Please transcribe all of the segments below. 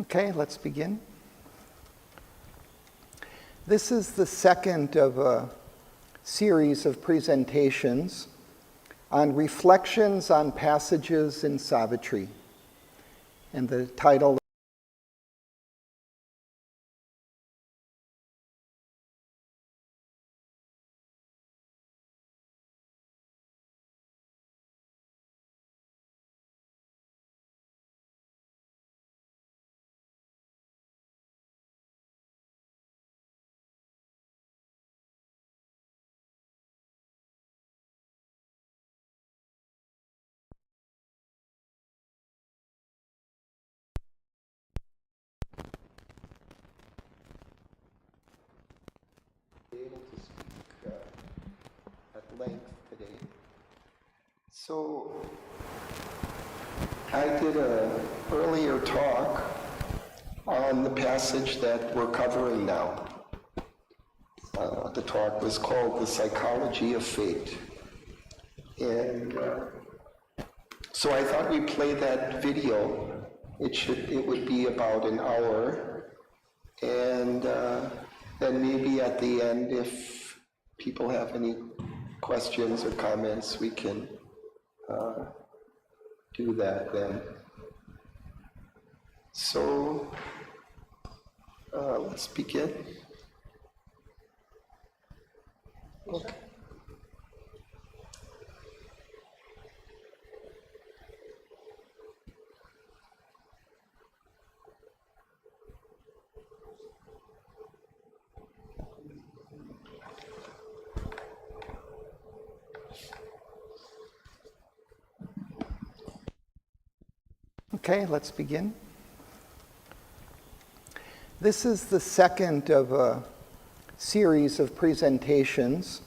Okay, let's begin. This is the second of a series of presentations on reflections on passages in Savitri. And the title able to speak at length today. So I did an earlier talk on the passage that we're covering now. The talk was called The Psychology of Fate. And so I thought we'd play that video. It would be about an hour. And then maybe at the end, if people have any questions or comments, we can do that then. So let's begin. Okay. Okay, let's begin. This is the second of a series of presentations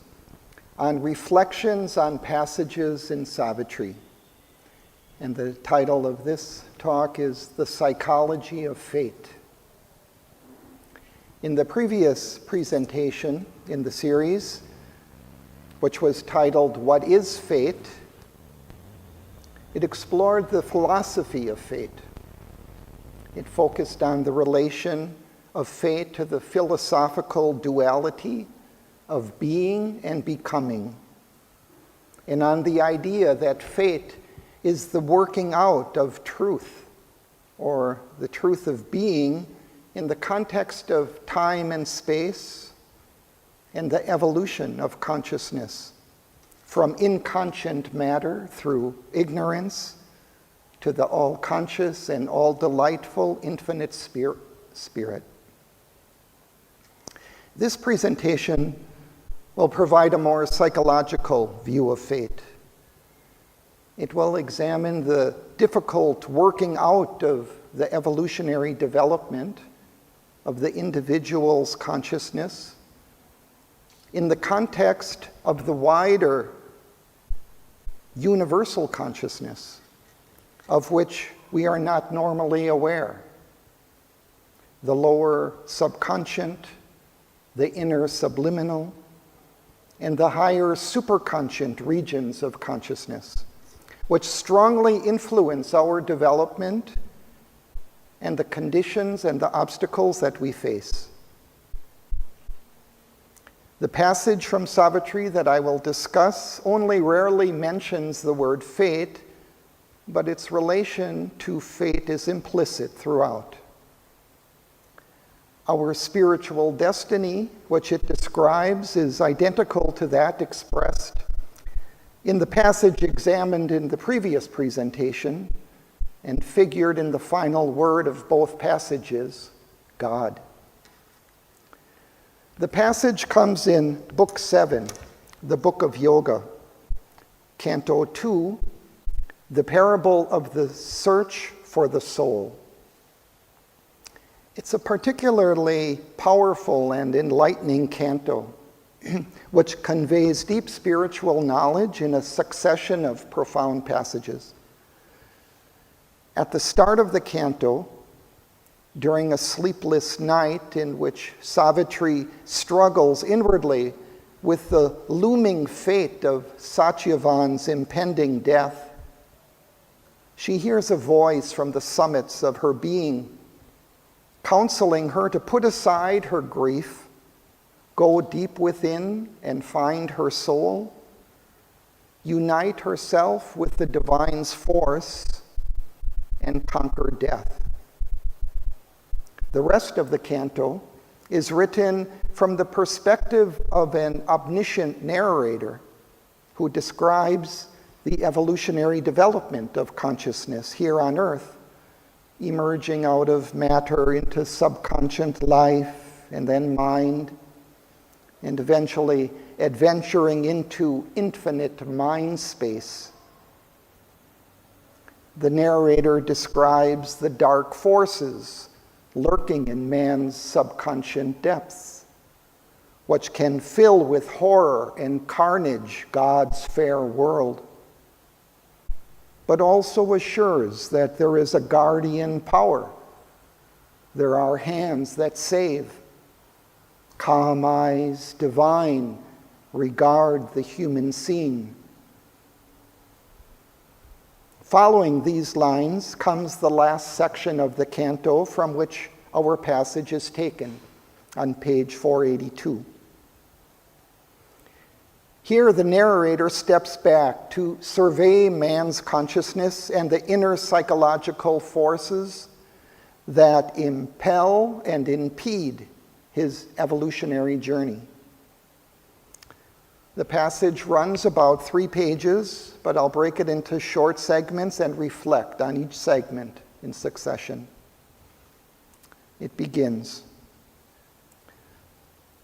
on reflections on passages in Savitri. And the title of this talk is The Psychology of Fate. In the previous presentation in the series, which was titled What is Fate?, it explored the philosophy of fate. It focused on the relation of fate to the philosophical duality of being and becoming, and on the idea that fate is the working out of truth, or the truth of being in the context of time and space, and the evolution of consciousness from inconscient matter through ignorance to the all-conscious and all-delightful infinite spirit. This presentation will provide a more psychological view of fate. It will examine the difficult working out of the evolutionary development of the individual's consciousness in the context of the wider universal consciousness of which we are not normally aware. The lower subconscient, the inner subliminal, and the higher superconscient regions of consciousness, which strongly influence our development and the conditions and the obstacles that we face. The passage from Savitri that I will discuss only rarely mentions the word fate, but its relation to fate is implicit throughout. Our spiritual destiny, which it describes, is identical to that expressed in the passage examined in the previous presentation and figured in the final word of both passages, God. The passage comes in Book 7, the Book of Yoga, Canto 2, the parable of the search for the soul. It's a particularly powerful and enlightening canto, which conveys deep spiritual knowledge in a succession of profound passages. At the start of the canto, during a sleepless night in which Savitri struggles inwardly with the looming fate of Satyavan's impending death, she hears a voice from the summits of her being counseling her to put aside her grief, go deep within and find her soul, unite herself with the divine's force, and conquer death. The rest of the canto is written from the perspective of an omniscient narrator who describes the evolutionary development of consciousness here on earth, emerging out of matter into subconscious life and then mind, and eventually adventuring into infinite mind space. The narrator describes the dark forces lurking in man's subconscious depths, which can fill with horror and carnage God's fair world, but also assures that there is a guardian power. There are hands that save. Calm eyes, divine, regard the human scene. Following these lines comes the last section of the canto from which our passage is taken, on page 482. Here the narrator steps back to survey man's consciousness and the inner psychological forces that impel and impede his evolutionary journey. The passage runs about 3 pages, but I'll break it into short segments and reflect on each segment in succession. It begins.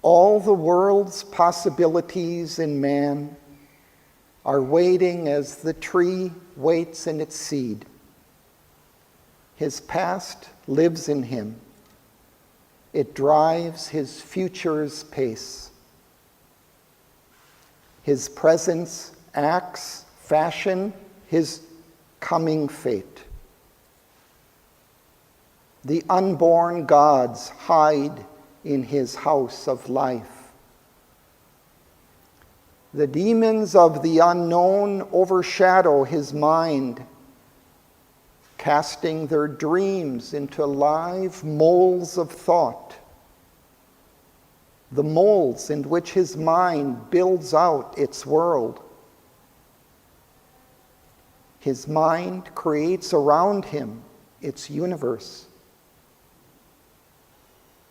All the world's possibilities in man are waiting as the tree waits in its seed. His past lives in him. It drives his future's pace. His presence acts, fashion his coming fate. The unborn gods hide in his house of life. The demons of the unknown overshadow his mind, casting their dreams into live molds of thought, the molds in which his mind builds out its world. His mind creates around him its universe.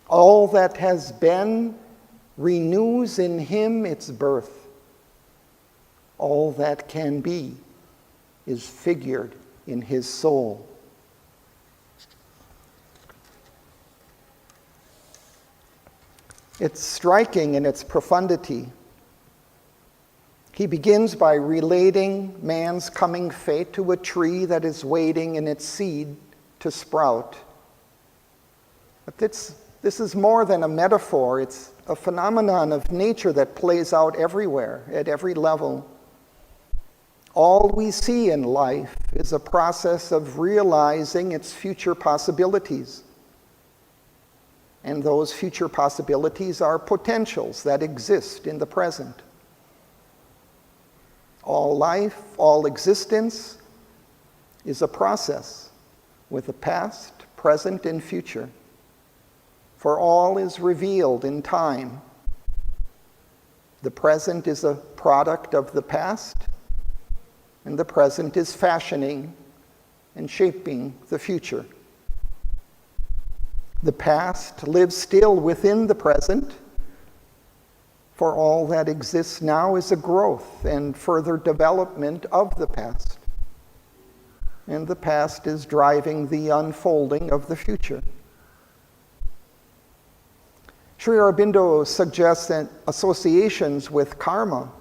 All that has been renews in him its birth. All that can be is figured in his soul. It's striking in its profundity. He begins by relating man's coming fate to a tree that is waiting in its seed to sprout. But this is more than a metaphor. It's a phenomenon of nature that plays out everywhere, at every level. All we see in life is a process of realizing its future possibilities. And those future possibilities are potentials that exist in the present. All life, all existence is a process with a past, present, and future. For all is revealed in time. The present is a product of the past, and the present is fashioning and shaping the future. The past lives still within the present, for all that exists now is a growth and further development of the past. And the past is driving the unfolding of the future. Sri Aurobindo suggests associations with karma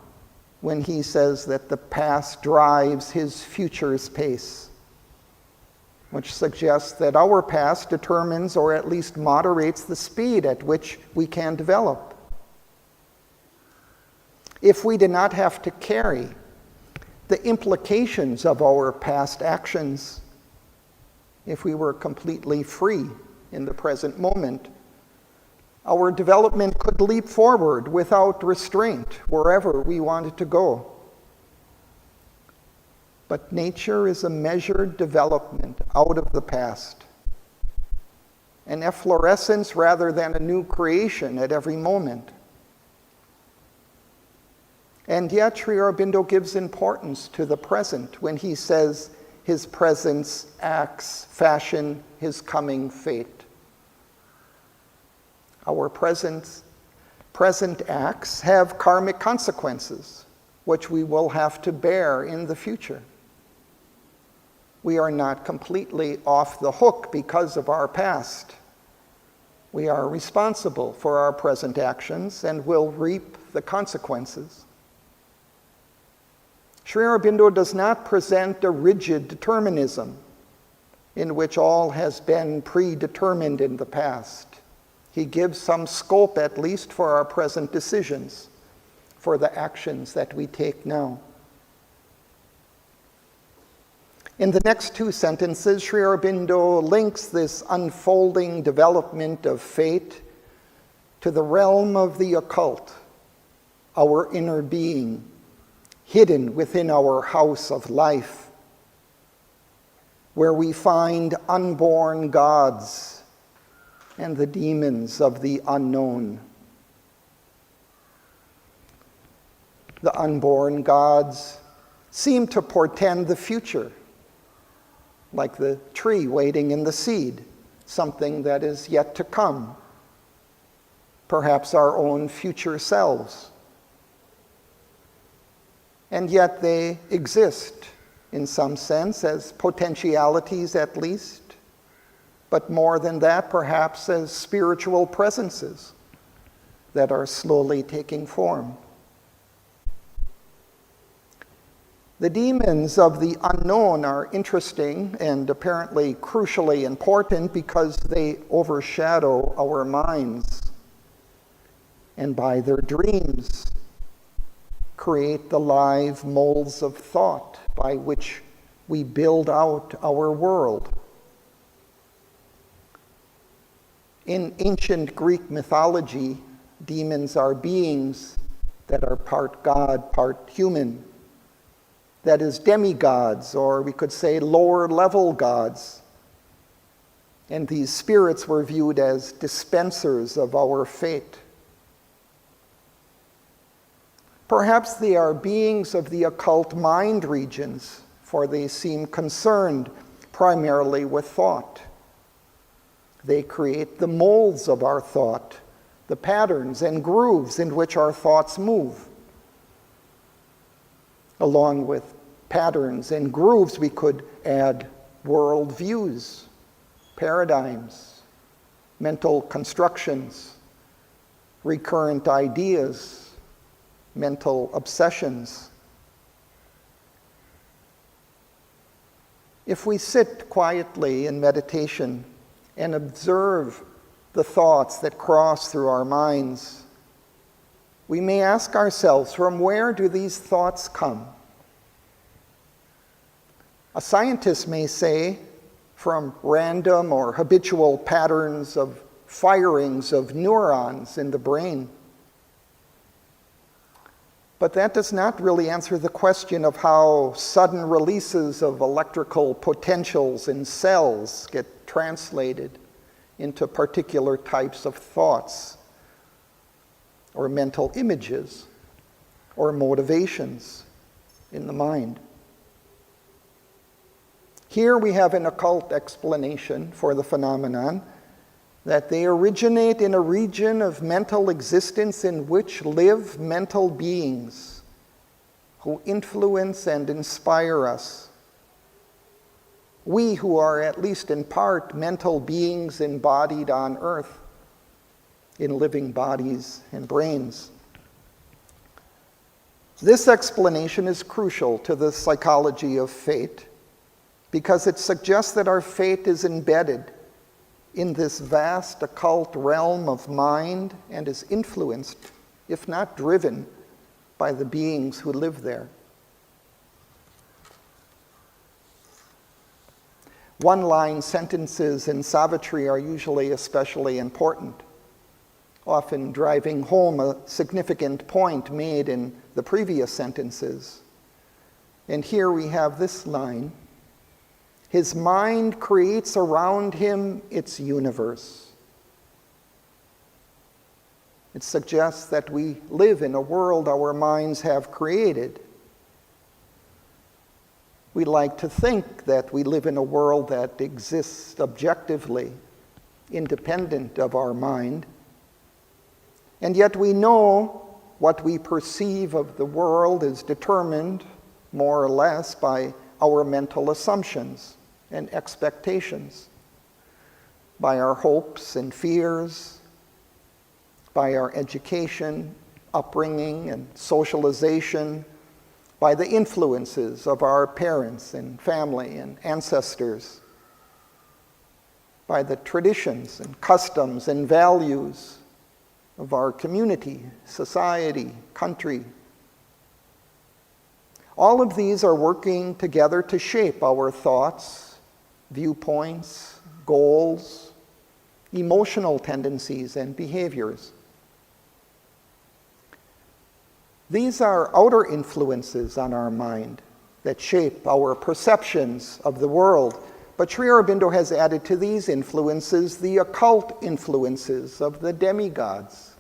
when he says that the past drives his future's pace, which suggests that our past determines or at least moderates the speed at which we can develop. If we did not have to carry the implications of our past actions, if we were completely free in the present moment, our development could leap forward without restraint wherever we wanted to go. But nature is a measured development out of the past. an efflorescence rather than a new creation at every moment. And yet, Sri Aurobindo gives importance to the present when he says his presence acts fashion his coming fate. Our present acts have karmic consequences, which we will have to bear in the future. We are not completely off the hook because of our past. We are responsible for our present actions and will reap the consequences. Sri Aurobindo does not present a rigid determinism in which all has been predetermined in the past. He gives some scope, at least, for our present decisions, for the actions that we take now. In the next two sentences, Sri Aurobindo links this unfolding development of fate to the realm of the occult, our inner being, hidden within our house of life, where we find unborn gods and the demons of the unknown. The unborn gods seem to portend the future, like the tree waiting in the seed, something that is yet to come, perhaps our own future selves. And yet they exist, in some sense, as potentialities at least, but more than that, perhaps as spiritual presences that are slowly taking form. The demons of the unknown are interesting and apparently crucially important because they overshadow our minds, and by their dreams create the live molds of thought by which we build out our world. In ancient Greek mythology, demons are beings that are part God, part human. That is, demigods, or we could say lower-level gods. And these spirits were viewed as dispensers of our fate. Perhaps they are beings of the occult mind regions, for they seem concerned primarily with thought. They create the molds of our thought, the patterns and grooves in which our thoughts move. Along with patterns and grooves, we could add worldviews, paradigms, mental constructions, recurrent ideas, mental obsessions. If we sit quietly in meditation and observe the thoughts that cross through our minds, we may ask ourselves, from where do these thoughts come? A scientist may say, from random or habitual patterns of firings of neurons in the brain. But that does not really answer the question of how sudden releases of electrical potentials in cells get translated into particular types of thoughts, or mental images, or motivations in the mind. Here we have an occult explanation for the phenomenon that they originate in a region of mental existence in which live mental beings who influence and inspire us. We who are at least in part mental beings embodied on earth in living bodies and brains. This explanation is crucial to the psychology of fate because it suggests that our fate is embedded in this vast occult realm of mind and is influenced, if not driven, by the beings who live there. One-line sentences in Savitri are usually especially important, often driving home a significant point made in the previous sentences. And here we have this line: His mind creates around him its universe. It suggests that we live in a world our minds have created. We like to think that we live in a world that exists objectively, independent of our mind. And yet we know what we perceive of the world is determined, more or less, by our mental assumptions and expectations, by our hopes and fears, by our education, upbringing, and socialization, by the influences of our parents and family and ancestors, by the traditions and customs and values of our community, society, country. All of these are working together to shape our thoughts, viewpoints, goals, emotional tendencies, and behaviors. These are outer influences on our mind that shape our perceptions of the world. But Sri Aurobindo has added to these influences the occult influences of the demigods.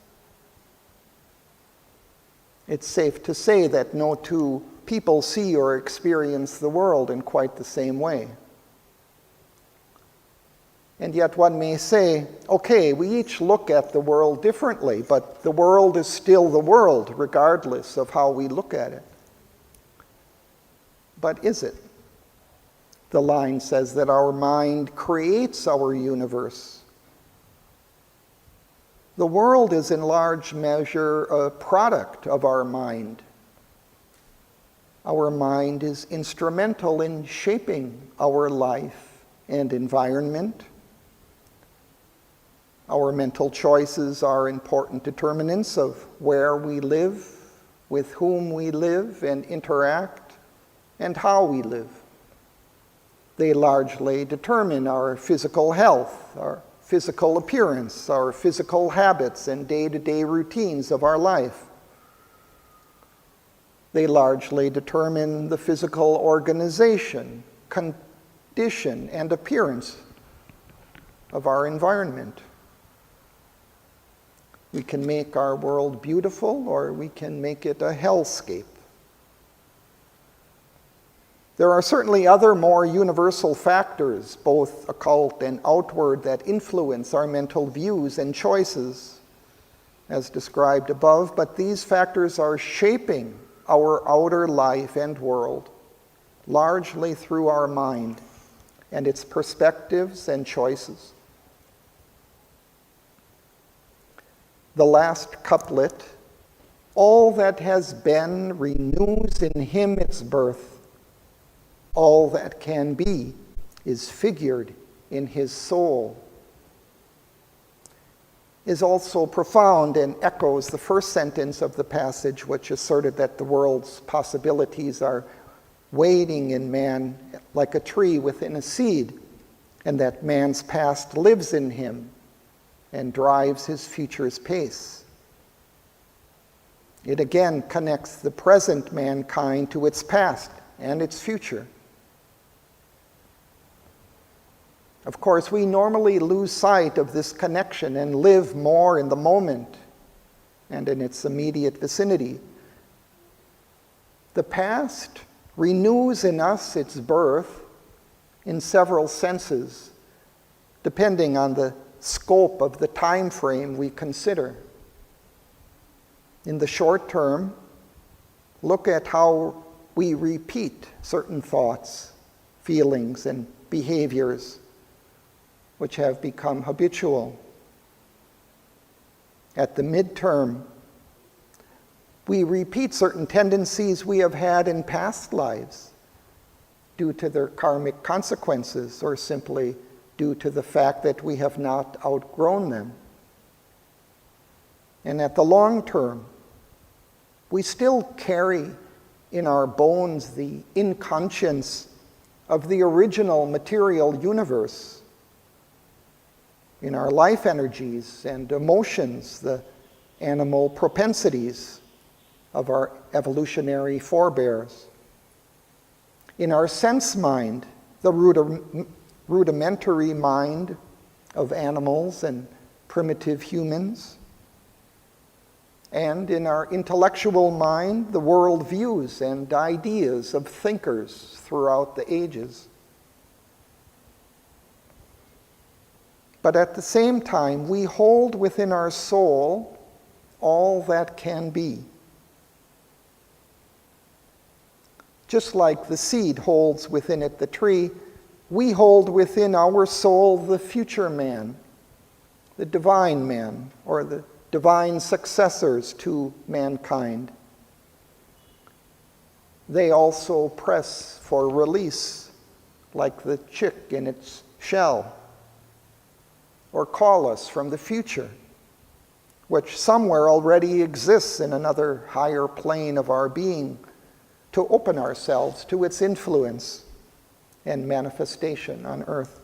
It's safe to say that no two people see or experience the world in quite the same way. And yet one may say, okay, we each look at the world differently, but the world is still the world, regardless of how we look at it. But is it? The line says that our mind creates our universe. The world is in large measure a product of our mind. Our mind is instrumental in shaping our life and environment. Our mental choices are important determinants of where we live, with whom we live and interact, and how we live. They largely determine our physical health, our physical appearance, our physical habits, and day-to-day routines of our life. They largely determine the physical organization, condition, and appearance of our environment. We can make our world beautiful, or we can make it a hellscape. There are certainly other more universal factors, both occult and outward, that influence our mental views and choices, as described above, but these factors are shaping our outer life and world, largely through our mind and its perspectives and choices. The last couplet, all that has been renews in him its birth. All that can be is figured in his soul, is also profound and echoes the first sentence of the passage, which asserted that the world's possibilities are waiting in man like a tree within a seed, and that man's past lives in him and drives his future's pace. It again connects the present mankind to its past and its future. Of course, we normally lose sight of this connection and live more in the moment and in its immediate vicinity. The past renews in us its birth in several senses, depending on the scope of the time frame we consider. In the short term, look at how we repeat certain thoughts, feelings, and behaviors which have become habitual. At the midterm, we repeat certain tendencies we have had in past lives due to their karmic consequences, or simply due to the fact that we have not outgrown them. And at the long term, we still carry in our bones the inconscience of the original material universe. In our life energies and emotions, the animal propensities of our evolutionary forebears. In our sense mind, the rudimentary mind of animals and primitive humans, and in our intellectual mind, the world views and ideas of thinkers throughout the ages. But at the same time, we hold within our soul all that can be. Just like the seed holds within it the tree, we hold within our soul the future man, the divine man, or the divine successors to mankind. They also press for release, like the chick in its shell, or call us from the future, which somewhere already exists in another higher plane of our being, to open ourselves to its influence and manifestation on earth.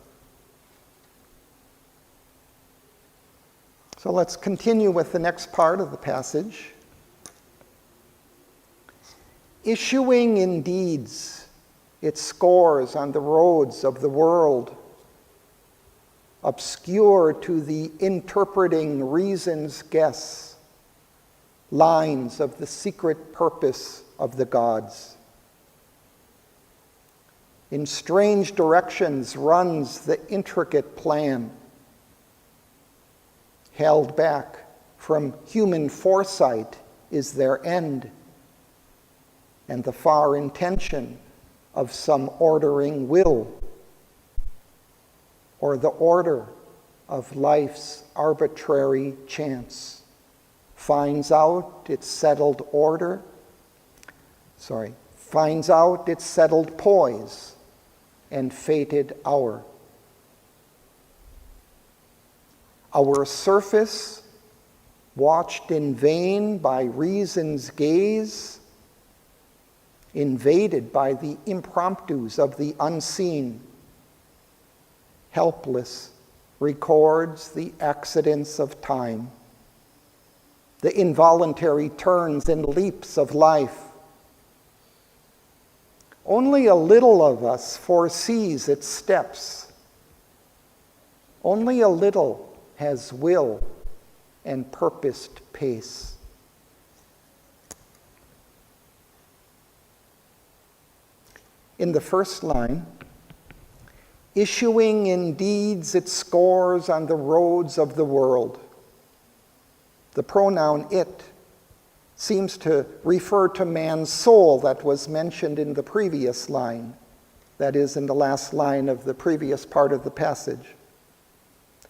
So let's continue with the next part of the passage. Issuing in deeds its scores on the roads of the world, obscure to the interpreting reason's guess, lines of the secret purpose of the gods. In strange directions runs the intricate plan, held back from human foresight is their end, and the far intention of some ordering will, or the order of life's arbitrary chance, finds out its settled poise and fated hour. Our surface, watched in vain by reason's gaze, invaded by the impromptus of the unseen, helpless, records the accidents of time, the involuntary turns and leaps of life. Only a little of us foresees its steps. Only a little has will and purposed pace. In the first line, issuing in deeds its scores on the roads of the world. The pronoun it seems to refer to man's soul that was mentioned in the previous line, that is, in the last line of the previous part of the passage.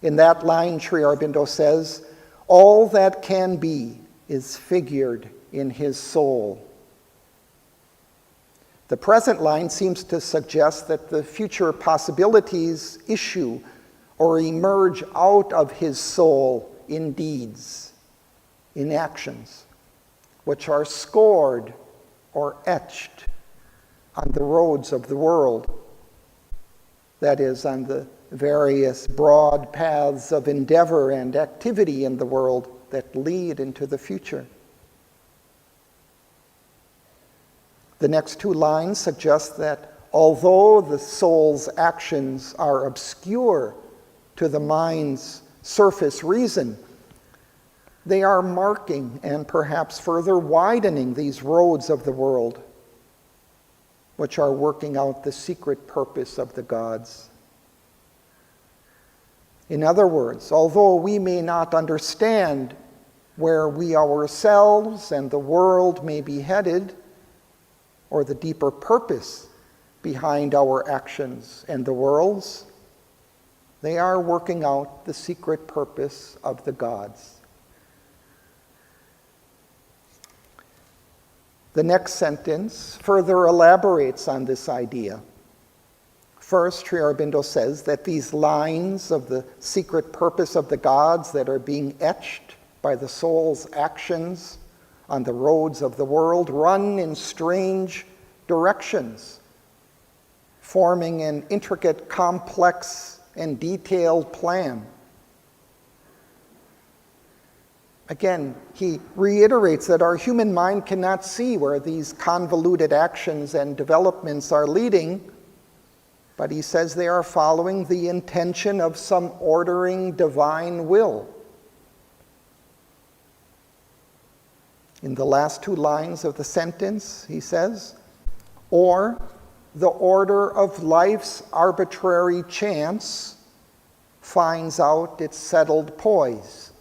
In that line, Sri Aurobindo says, all that can be is figured in his soul. The present line seems to suggest that the future possibilities issue or emerge out of his soul in deeds, in actions, which are scored or etched on the roads of the world, that is, on the various broad paths of endeavor and activity in the world that lead into the future. The next two lines suggest that although the soul's actions are obscure to the mind's surface reason, they are marking and perhaps further widening these roads of the world, which are working out the secret purpose of the gods. In other words, although we may not understand where we ourselves and the world may be headed, or the deeper purpose behind our actions and the world's, they are working out the secret purpose of the gods. The next sentence further elaborates on this idea. First, Sri Aurobindo says that these lines of the secret purpose of the gods that are being etched by the soul's actions on the roads of the world run in strange directions, forming an intricate, complex, and detailed plan. Again, he reiterates that our human mind cannot see where these convoluted actions and developments are leading, but he says they are following the intention of some ordering divine will. In the last two lines of the sentence, he says, or the order of life's arbitrary chance finds out its settled poise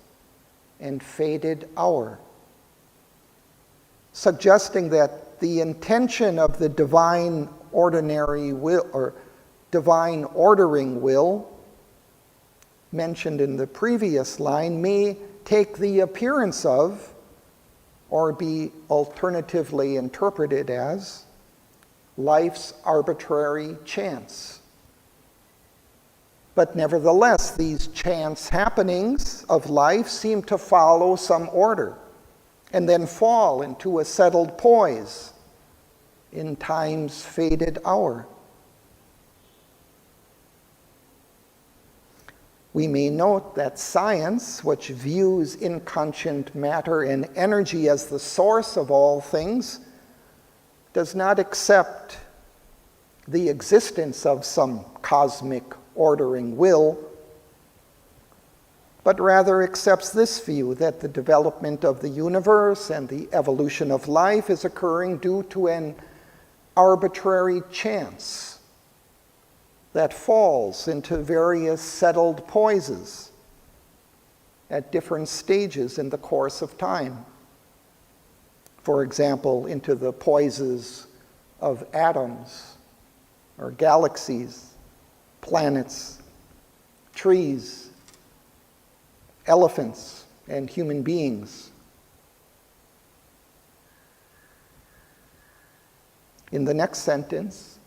and fated hour, suggesting that the intention of the divine ordinary will, or divine ordering will, mentioned in the previous line, may take the appearance of, or be alternatively interpreted as, life's arbitrary chance. But nevertheless, these chance happenings of life seem to follow some order and then fall into a settled poise in time's fated hour. We may note that science, which views inconscient matter and energy as the source of all things, does not accept the existence of some cosmic ordering will, but rather accepts this view that the development of the universe and the evolution of life is occurring due to an arbitrary chance that falls into various settled poises at different stages in the course of time. For example, into the poises of atoms or galaxies, planets, trees, elephants, and human beings. In the next sentence,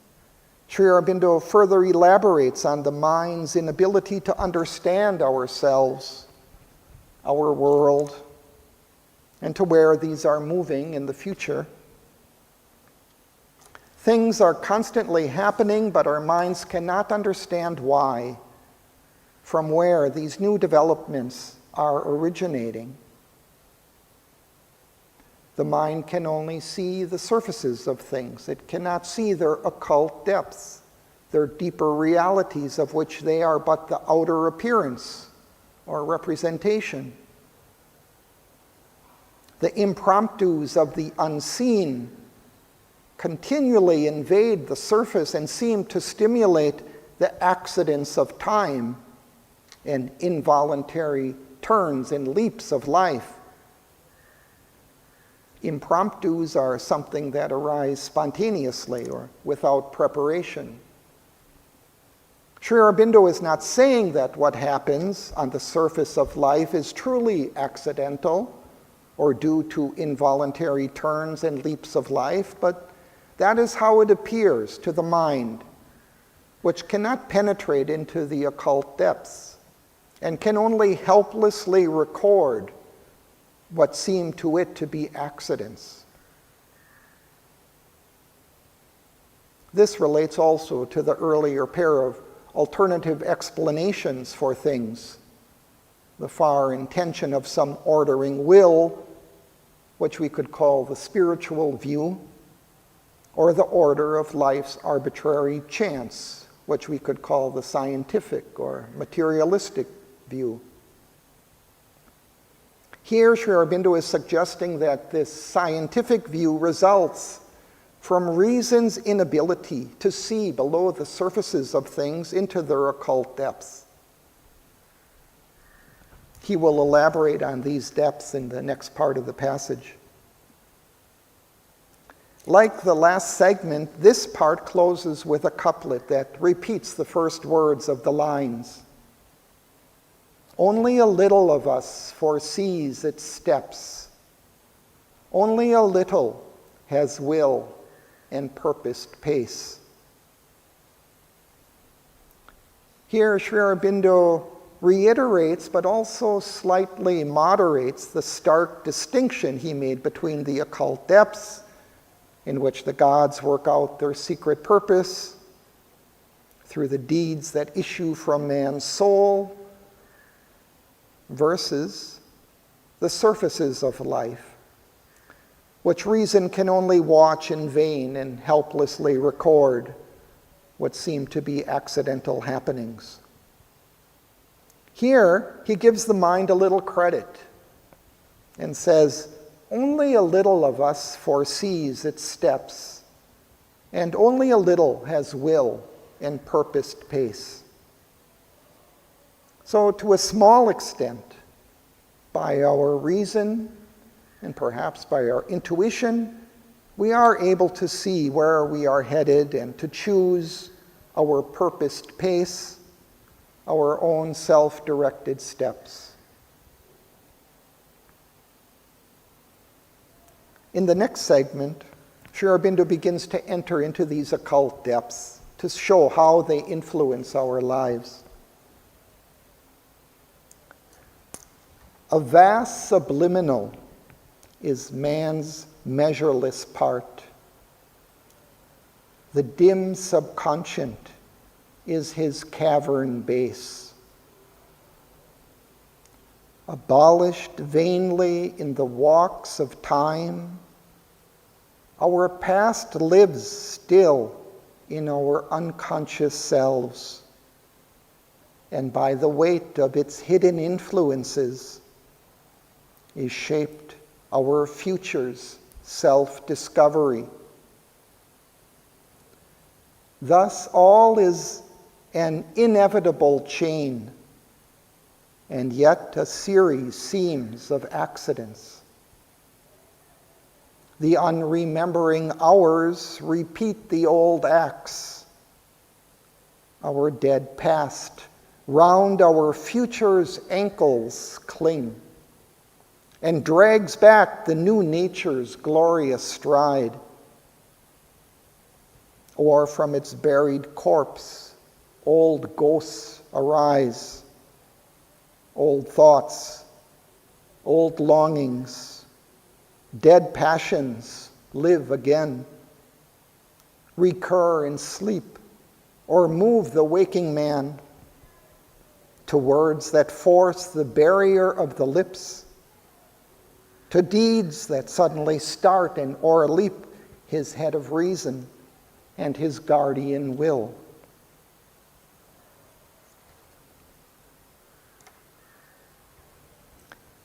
Sri Aurobindo further elaborates on the mind's inability to understand ourselves, our world, and to where these are moving in the future. Things are constantly happening, but our minds cannot understand why, from where these new developments are originating. The mind can only see the surfaces of things. It cannot see their occult depths, their deeper realities of which they are but the outer appearance or representation. The impromptus of the unseen continually invade the surface and seem to stimulate the accidents of time and involuntary turns and leaps of life. Impromptus are something that arise spontaneously or without preparation. Sri Aurobindo is not saying that what happens on the surface of life is truly accidental or due to involuntary turns and leaps of life, but that is how it appears to the mind, which cannot penetrate into the occult depths and can only helplessly record what seem to it to be accidents. This relates also to the earlier pair of alternative explanations for things, the far intention of some ordering will, which we could call the spiritual view, or the order of life's arbitrary chance, which we could call the scientific or materialistic view. Here, Sri Aurobindo is suggesting that this scientific view results from reason's inability to see below the surfaces of things into their occult depths. He will elaborate on these depths in the next part of the passage. Like the last segment, this part closes with a couplet that repeats the first words of the lines. Only a little of us foresees its steps. Only a little has will and purposed pace. Here, Sri Aurobindo reiterates, but also slightly moderates the stark distinction he made between the occult depths, in which the gods work out their secret purpose through the deeds that issue from man's soul, versus the surfaces of life, which reason can only watch in vain and helplessly record, what seem to be accidental happenings. Here, he gives the mind a little credit and says, only a little of us foresees its steps, and only a little has will and purposed pace. So to a small extent, by our reason and perhaps by our intuition, we are able to see where we are headed and to choose our purposed pace, our own self-directed steps. In the next segment, Sri Aurobindo begins to enter into these occult depths to show how they influence our lives. A vast subliminal is man's measureless part. The dim subconscient is his cavern base. Abolished vainly in the walks of time, our past lives still in our unconscious selves, and by the weight of its hidden influences is shaped our future's self-discovery. Thus, all is an inevitable chain, and yet a series seems of accidents. The unremembering hours repeat the old acts. Our dead past round our future's ankles cling, and drags back the new nature's glorious stride. Or from its buried corpse, old ghosts arise, old thoughts, old longings, dead passions live again, recur in sleep, or move the waking man to words that force the barrier of the lips, to deeds that suddenly start and o'erleap his head of reason and his guardian will.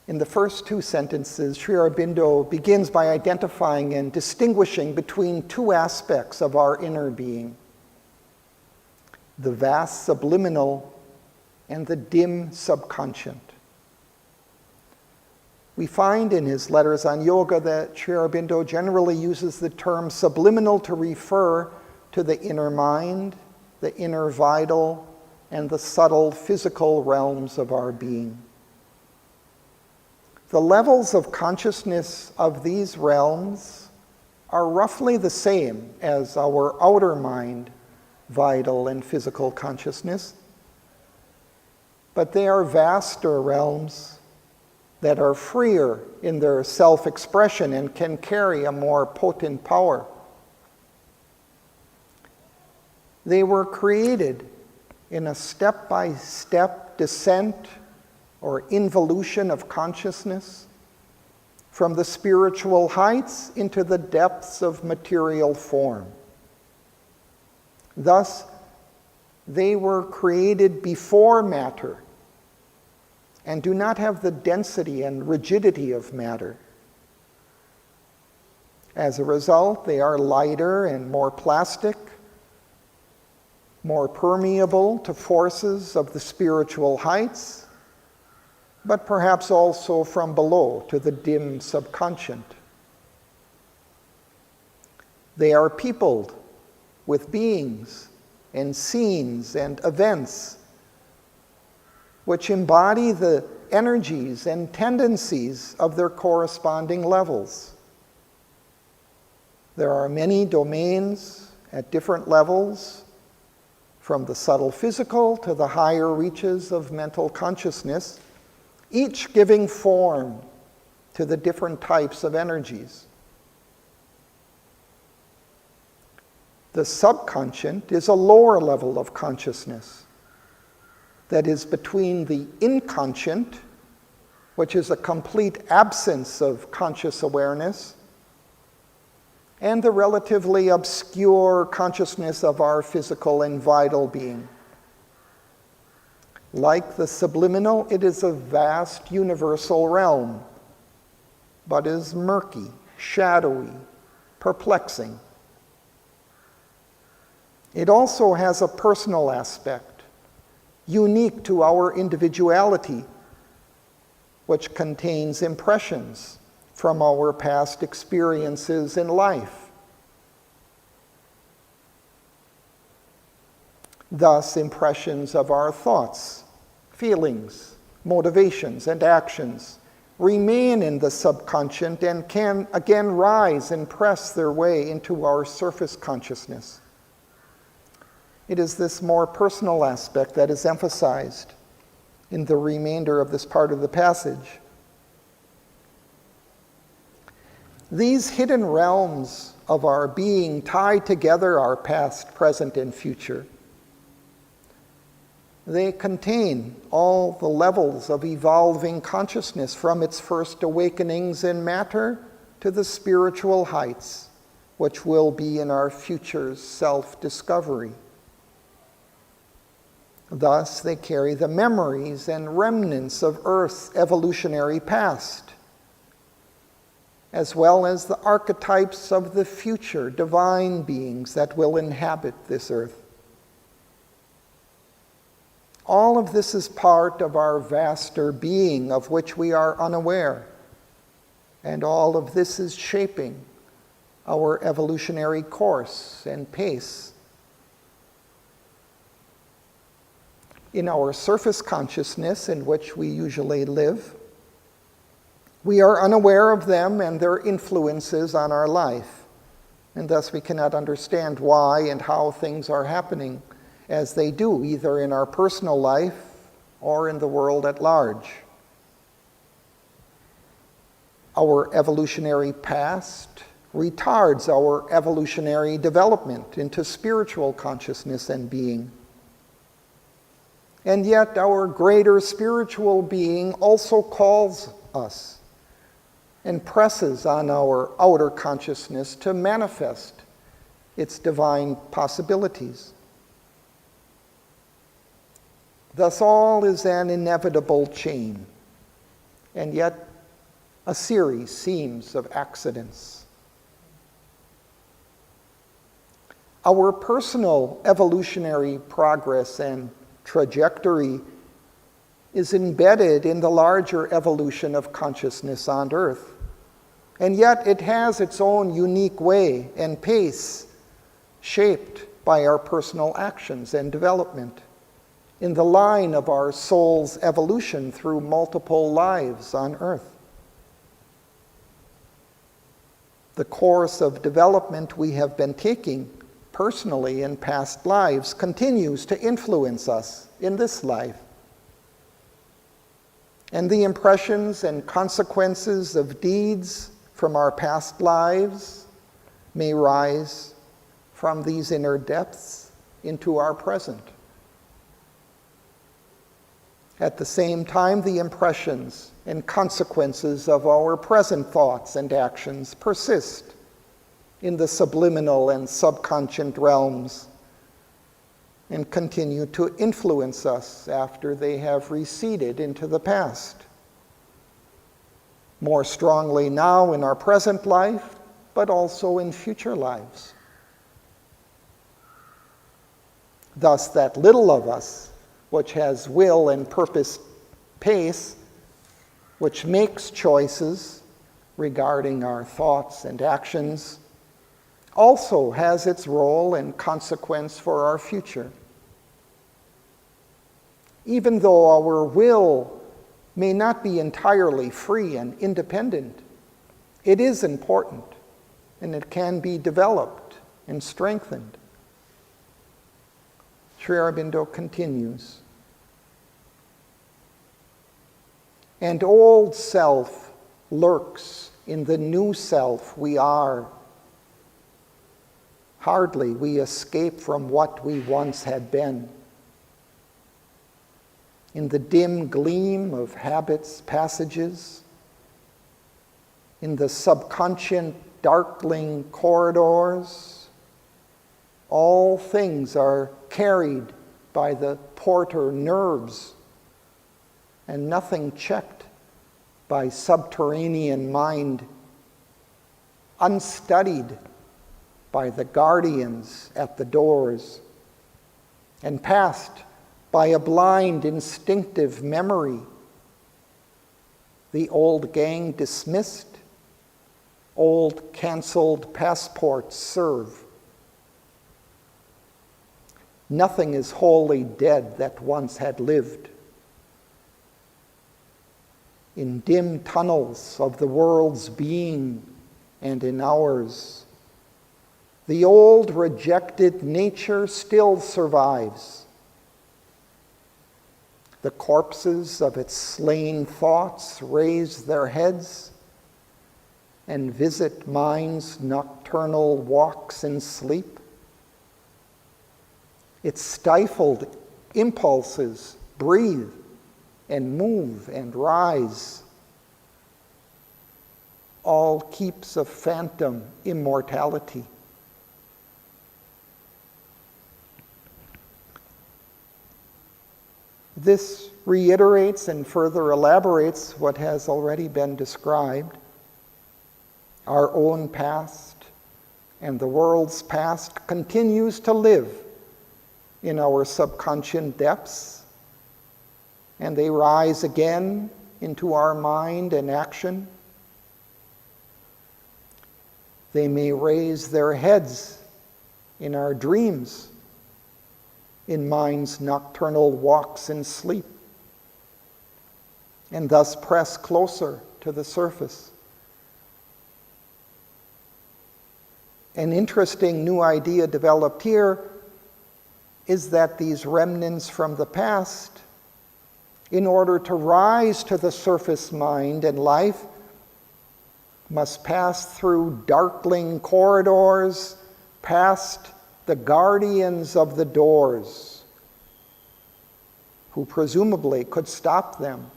In the first two sentences, Sri Aurobindo begins by identifying and distinguishing between two aspects of our inner being: the vast subliminal and the dim subconscious. We find in his letters on yoga that Sri Aurobindo generally uses the term subliminal to refer to the inner mind, the inner vital, and the subtle physical realms of our being. The levels of consciousness of these realms are roughly the same as our outer mind, vital and physical consciousness, but they are vaster realms that are freer in their self-expression and can carry a more potent power. They were created in a step-by-step descent or involution of consciousness from the spiritual heights into the depths of material form. Thus, they were created before matter and do not have the density and rigidity of matter. As a result, they are lighter and more plastic, more permeable to forces of the spiritual heights, but perhaps also from below to the dim subconscious. They are peopled with beings and scenes and events which embody the energies and tendencies of their corresponding levels. There are many domains at different levels, from the subtle physical to the higher reaches of mental consciousness, each giving form to the different types of energies. The subconscious is a lower level of consciousness that is between the inconscient, which is a complete absence of conscious awareness, and the relatively obscure consciousness of our physical and vital being. Like the subliminal, it is a vast universal realm, but is murky, shadowy, perplexing. It also has a personal aspect, unique to our individuality, which contains impressions from our past experiences in life. Thus, impressions of our thoughts, feelings, motivations, and actions remain in the subconscious and can again rise and press their way into our surface consciousness. It is this more personal aspect that is emphasized in the remainder of this part of the passage. These hidden realms of our being tie together our past, present, and future. They contain all the levels of evolving consciousness, from its first awakenings in matter to the spiritual heights, which will be in our future self-discovery. Thus, they carry the memories and remnants of Earth's evolutionary past, as well as the archetypes of the future divine beings that will inhabit this earth. All of this is part of our vaster being of which we are unaware, and all of this is shaping our evolutionary course and pace. In our surface consciousness, in which we usually live, we are unaware of them and their influences on our life, and thus we cannot understand why and how things are happening as they do, either in our personal life or in the world at large. Our evolutionary past retards our evolutionary development into spiritual consciousness and being. And yet our greater spiritual being also calls us and presses on our outer consciousness to manifest its divine possibilities. Thus all is an inevitable chain, and yet a series seems of accidents. Our personal evolutionary progress and trajectory is embedded in the larger evolution of consciousness on Earth. And yet it has its own unique way and pace, shaped by our personal actions and development in the line of our soul's evolution through multiple lives on Earth. The course of development we have been taking personally in past lives continues to influence us in this life. And the impressions and consequences of deeds from our past lives may rise from these inner depths into our present. At the same time, the impressions and consequences of our present thoughts and actions persist in the subliminal and subconscious realms and continue to influence us after they have receded into the past. More strongly now in our present life, but also in future lives. Thus, that little of us, which has will and purpose pace, which makes choices regarding our thoughts and actions, also has its role and consequence for our future. Even though our will may not be entirely free and independent, it is important, and it can be developed and strengthened. Sri Aurobindo continues, and old self lurks in the new self we are. Hardly we escape from what we once had been. In the dim gleam of habits, passages, in the subconscious darkling corridors. All things are carried by the porter nerves, and nothing checked by subterranean mind, unstudied by the guardians at the doors, and passed by a blind instinctive memory. The old gang dismissed, old canceled passports serve. Nothing is wholly dead that once had lived. In dim tunnels of the world's being and in ours, the old rejected nature still survives. The corpses of its slain thoughts raise their heads and visit mind's nocturnal walks in sleep. Its stifled impulses breathe and move and rise. All keeps of phantom immortality. This reiterates and further elaborates what has already been described. Our own past and the world's past continues to live in our subconscious depths, and they rise again into our mind and action. They may raise their heads in our dreams, in mind's nocturnal walks in sleep, and thus press closer to the surface. An interesting new idea developed here is that these remnants from the past, in order to rise to the surface mind and life, must pass through darkling corridors, past the guardians of the doors, who presumably could stop them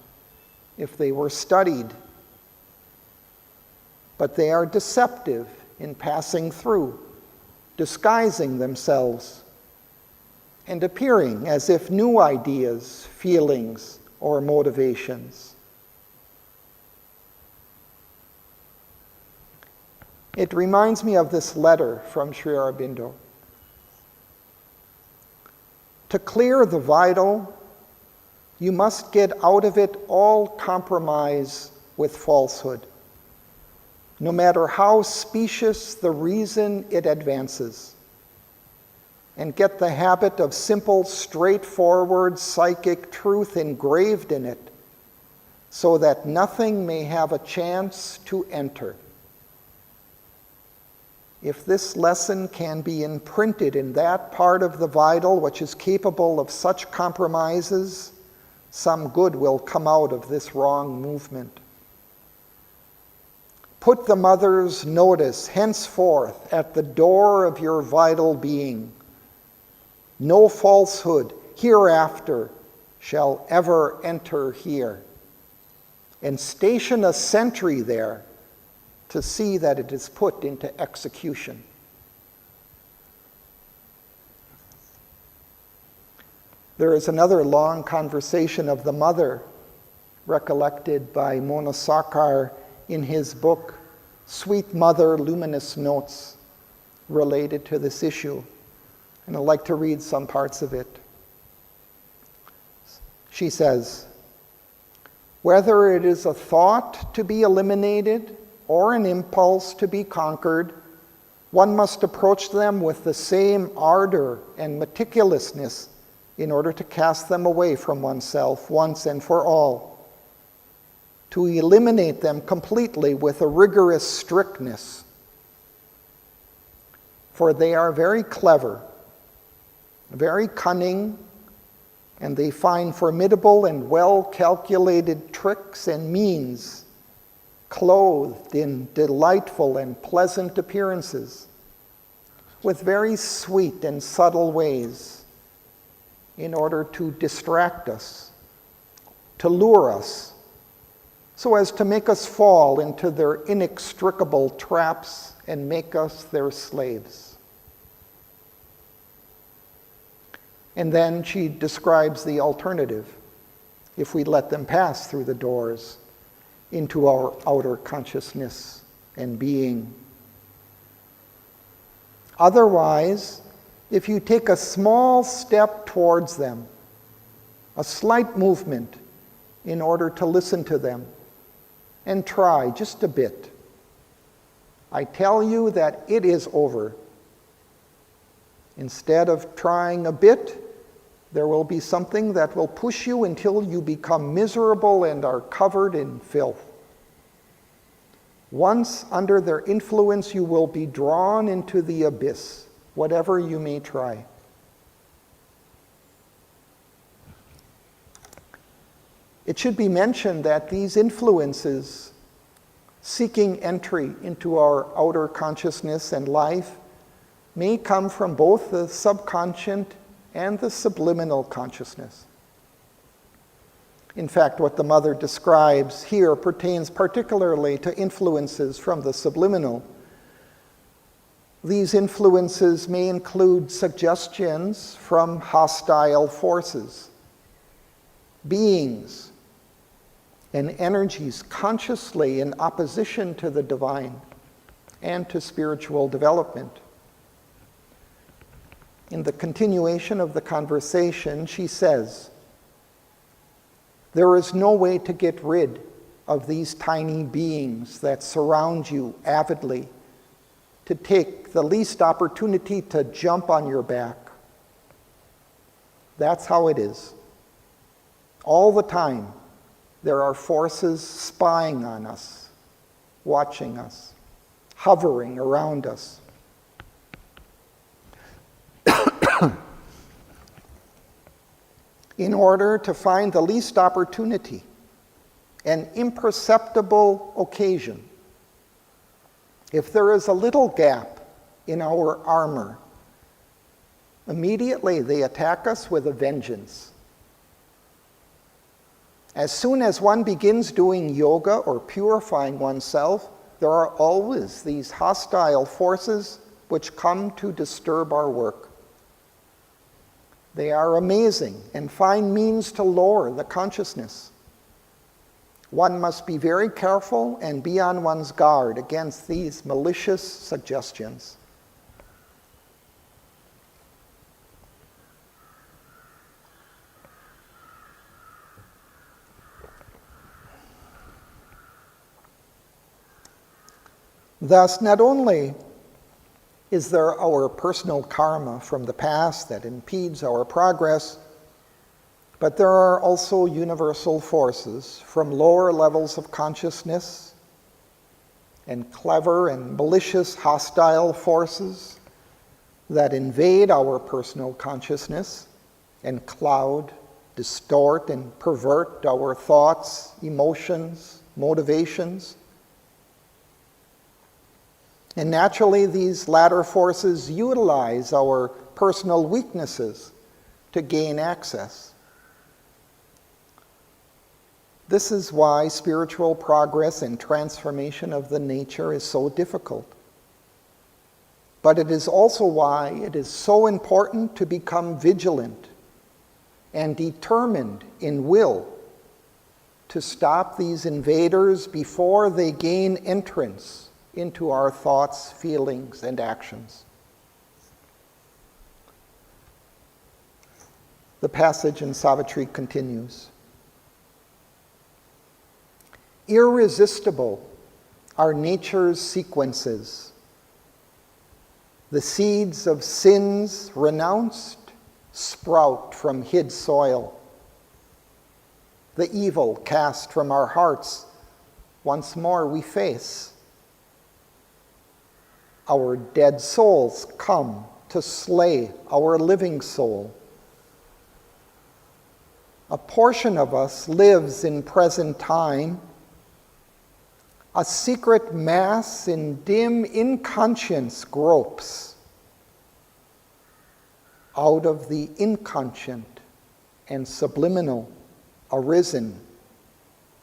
if they were studied. But they are deceptive in passing through, disguising themselves, and appearing as if new ideas, feelings, or motivations. It reminds me of this letter from Sri Aurobindo. To clear the vital, you must get out of it all compromise with falsehood, no matter how specious the reason it advances, and get the habit of simple, straightforward psychic truth engraved in it, so that nothing may have a chance to enter. If this lesson can be imprinted in that part of the vital which is capable of such compromises, some good will come out of this wrong movement. Put the mother's notice henceforth at the door of your vital being. No falsehood hereafter shall ever enter here. And station a sentry there to see that it is put into execution. There is another long conversation of the mother recollected by Mona Sarkar in his book, Sweet Mother, Luminous Notes, related to this issue. And I'd like to read some parts of it. She says, whether it is a thought to be eliminated or an impulse to be conquered, one must approach them with the same ardor and meticulousness in order to cast them away from oneself once and for all, to eliminate them completely with a rigorous strictness. For they are very clever, very cunning, and they find formidable and well-calculated tricks and means, clothed in delightful and pleasant appearances, with very sweet and subtle ways, in order to distract us, to lure us, so as to make us fall into their inextricable traps and make us their slaves. And then she describes the alternative, if we let them pass through the doors into our outer consciousness and being. Otherwise, if you take a small step towards them, a slight movement in order to listen to them, and try just a bit, I tell you that it is over. Instead of trying a bit, there will be something that will push you until you become miserable and are covered in filth. Once under their influence, you will be drawn into the abyss, whatever you may try. It should be mentioned that these influences seeking entry into our outer consciousness and life may come from both the subconscious and the subliminal consciousness. In fact, what the mother describes here pertains particularly to influences from the subliminal. These influences may include suggestions from hostile forces, beings, and energies consciously in opposition to the divine and to spiritual development. In the continuation of the conversation, she says, "There is no way to get rid of these tiny beings that surround you avidly, to take the least opportunity to jump on your back. That's how it is. All the time, there are forces spying on us, watching us, hovering around us. In order to find the least opportunity, an imperceptible occasion, if there is a little gap in our armor, immediately they attack us with a vengeance. As soon as one begins doing yoga or purifying oneself, there are always these hostile forces which come to disturb our work. They are amazing and find means to lower the consciousness. One must be very careful and be on one's guard against these malicious suggestions." Thus, not only is there our personal karma from the past that impedes our progress, but there are also universal forces from lower levels of consciousness and clever and malicious hostile forces that invade our personal consciousness and cloud, distort, and pervert our thoughts, emotions, motivations. And naturally, these latter forces utilize our personal weaknesses to gain access. This is why spiritual progress and transformation of the nature is so difficult. But it is also why it is so important to become vigilant and determined in will to stop these invaders before they gain entrance into our thoughts, feelings, and actions. The passage in Savitri continues. Irresistible are nature's sequences. The seeds of sins renounced sprout from hid soil. The evil cast from our hearts once more we face. Our dead souls come to slay our living soul. A portion of us lives in present time. A secret mass in dim inconscience gropes. Out of the inconscient and subliminal arisen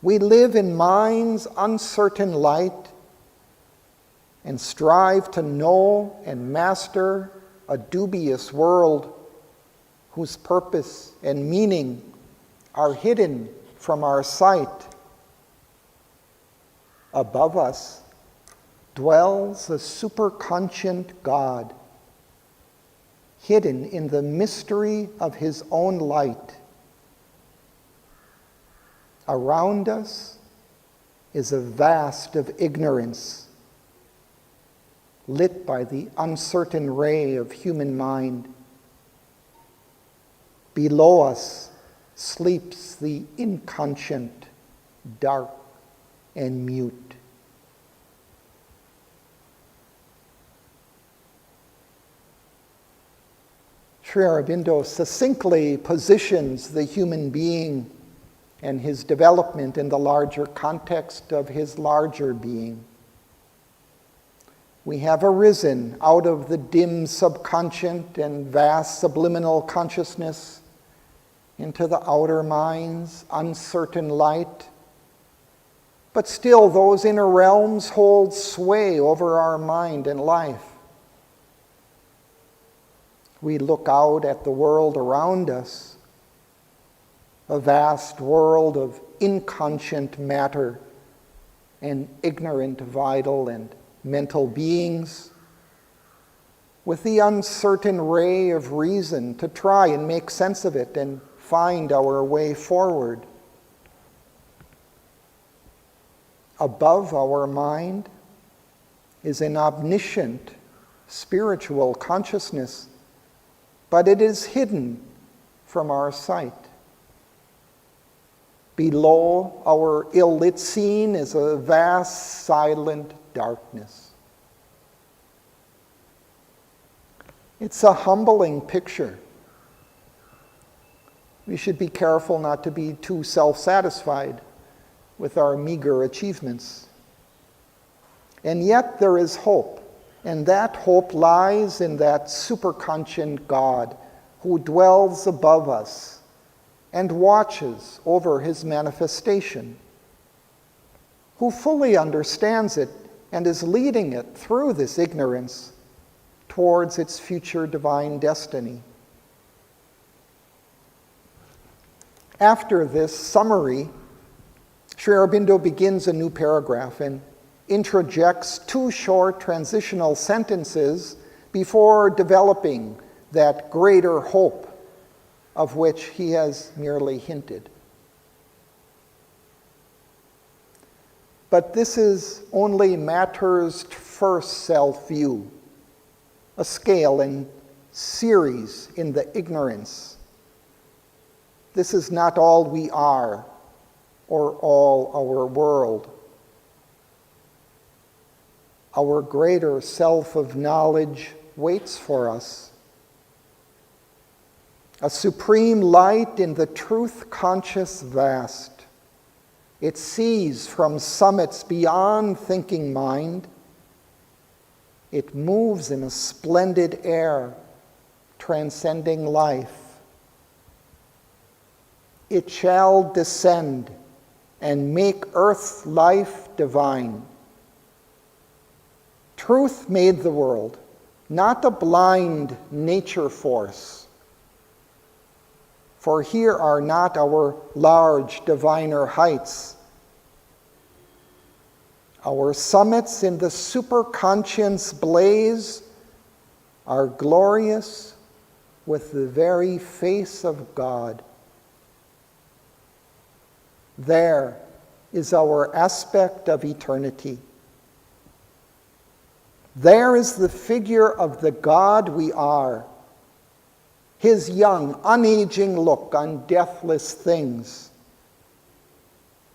We live in mind's uncertain light and strive to know and master a dubious world whose purpose and meaning are hidden from our sight. Above us dwells a superconscient God, hidden in the mystery of his own light. Around us is a vast of ignorance, lit by the uncertain ray of human mind. Below us sleeps the inconscient, dark and mute. Sri Aurobindo succinctly positions the human being and his development in the larger context of his larger being. We have arisen out of the dim subconscient and vast subliminal consciousness into the outer mind's uncertain light. But still, those inner realms hold sway over our mind and life. We look out at the world around us, a vast world of inconscient matter and ignorant vital and mental beings, with the uncertain ray of reason to try and make sense of it and find our way forward. Above our mind is an omniscient spiritual consciousness, but it is hidden from our sight. Below our ill-lit scene is a vast, silent darkness. It's a humbling picture. We should be careful not to be too self-satisfied with our meager achievements. And yet there is hope, and that hope lies in that superconscient God who dwells above us and watches over his manifestation, who fully understands it and is leading it through this ignorance towards its future divine destiny. After this summary, Sri Aurobindo begins a new paragraph and interjects two short transitional sentences before developing that greater hope of which he has merely hinted. But this is only matter's first self-view, a scale and series in the ignorance. This is not all we are or all our world. Our greater self of knowledge waits for us. A supreme light in the truth-conscious vast. It sees from summits beyond thinking mind. It moves in a splendid air, transcending life. It shall descend and make earth's life divine. Truth made the world, not a blind nature force. For here are not our large diviner heights. Our summits in the superconscience blaze are glorious with the very face of God. There is our aspect of eternity. There is the figure of the God we are, his young, unaging look on deathless things,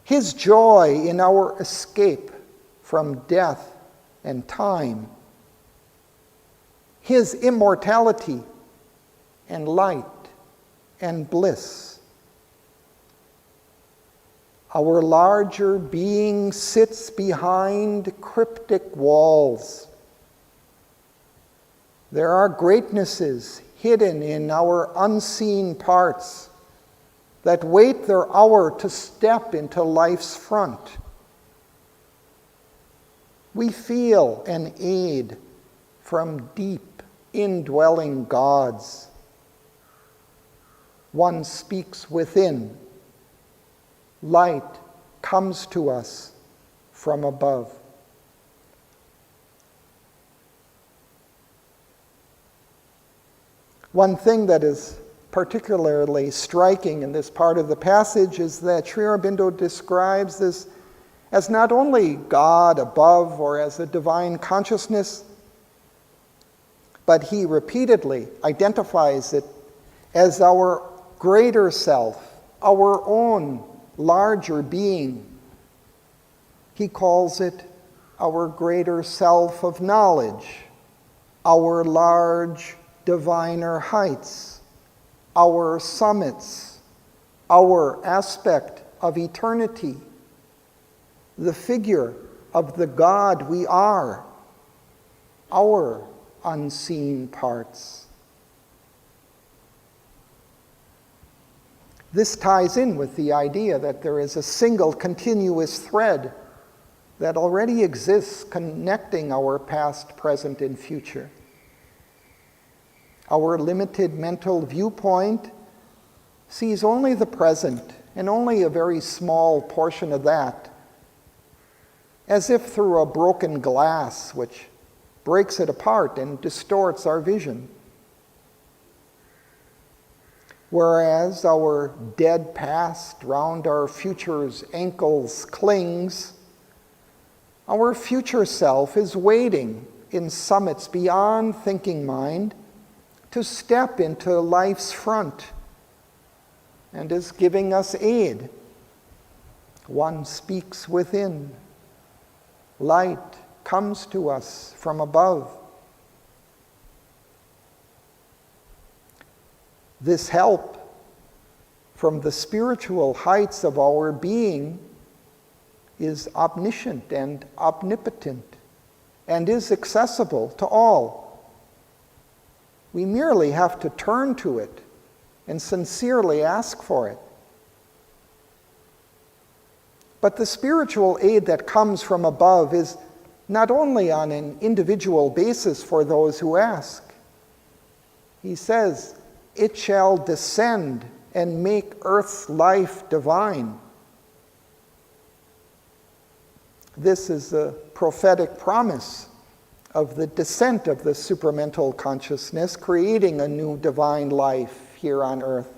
his joy in our escape from death and time, his immortality and light and bliss. Our larger being sits behind cryptic walls. There are greatnesses hidden in our unseen parts, that wait their hour to step into life's front. We feel an aid from deep, indwelling gods. One speaks within. Light comes to us from above. One thing that is particularly striking in this part of the passage is that Sri Aurobindo describes this as not only God above or as a divine consciousness, but he repeatedly identifies it as our greater self, our own larger being. He calls it our greater self of knowledge, our large diviner heights, our summits, our aspect of eternity, the figure of the God we are, our unseen parts. This ties in with the idea that there is a single continuous thread that already exists connecting our past, present, and future. Our limited mental viewpoint sees only the present and only a very small portion of that, as if through a broken glass which breaks it apart and distorts our vision. Whereas our dead past round our future's ankles clings, our future self is waiting in summits beyond thinking mind to step into life's front and is giving us aid. One speaks within. Light comes to us from above. This help from the spiritual heights of our being is omniscient and omnipotent and is accessible to all. We merely have to turn to it and sincerely ask for it. But the spiritual aid that comes from above is not only on an individual basis for those who ask. He says, "It shall descend and make earth's life divine." This is the prophetic promise of the descent of the supramental consciousness, creating a new divine life here on earth.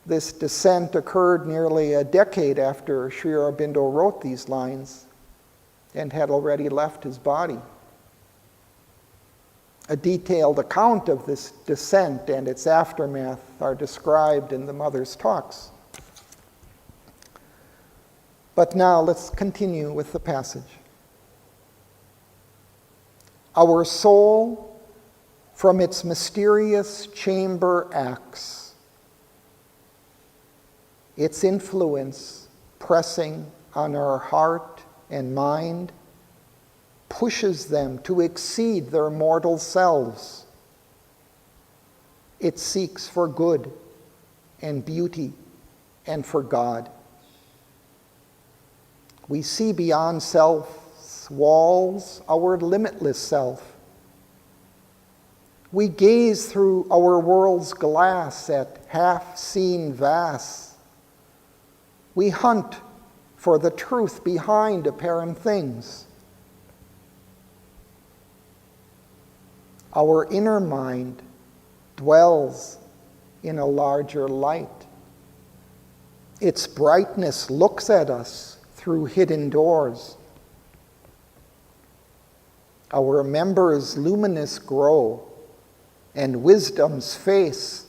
This descent occurred nearly a decade after Sri Aurobindo wrote these lines and had already left his body. A detailed account of this descent and its aftermath are described in the Mother's Talks. But now let's continue with the passage. Our soul from its mysterious chamber acts, its influence pressing on our heart and mind pushes them to exceed their mortal selves. It seeks for good and beauty and for God. We see beyond self's walls our limitless self. We gaze through our world's glass at half-seen vasts. We hunt for the truth behind apparent things. Our inner mind dwells in a larger light. Its brightness looks at us through hidden doors. Our members luminous grow, and wisdom's face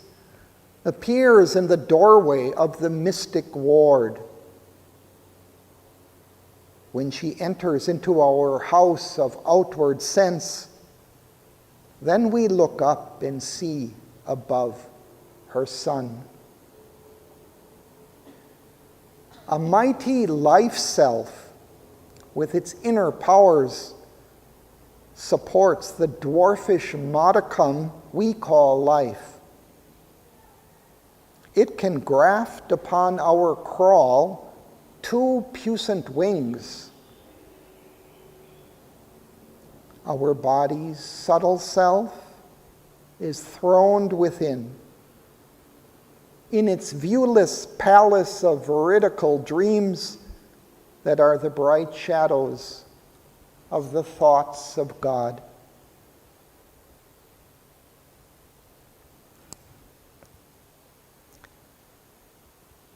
appears in the doorway of the mystic ward. When she enters into our house of outward sense, then we look up and see above her sun. A mighty life self with its inner powers supports the dwarfish modicum we call life. it can graft upon our crawl 2 puissant wings. Our body's subtle self is throned within. In its viewless palace of veridical dreams that are the bright shadows of the thoughts of God.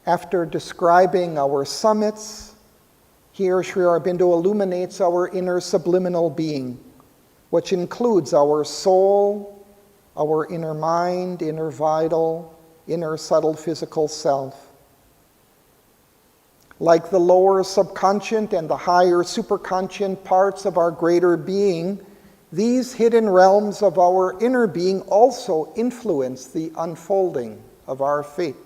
After describing our summits, here Sri Aurobindo illuminates our inner subliminal being, which includes our soul, our inner mind, inner vital, inner subtle physical self. Like the lower subconscient and the higher superconscient parts of our greater being, these hidden realms of our inner being also influence the unfolding of our fate.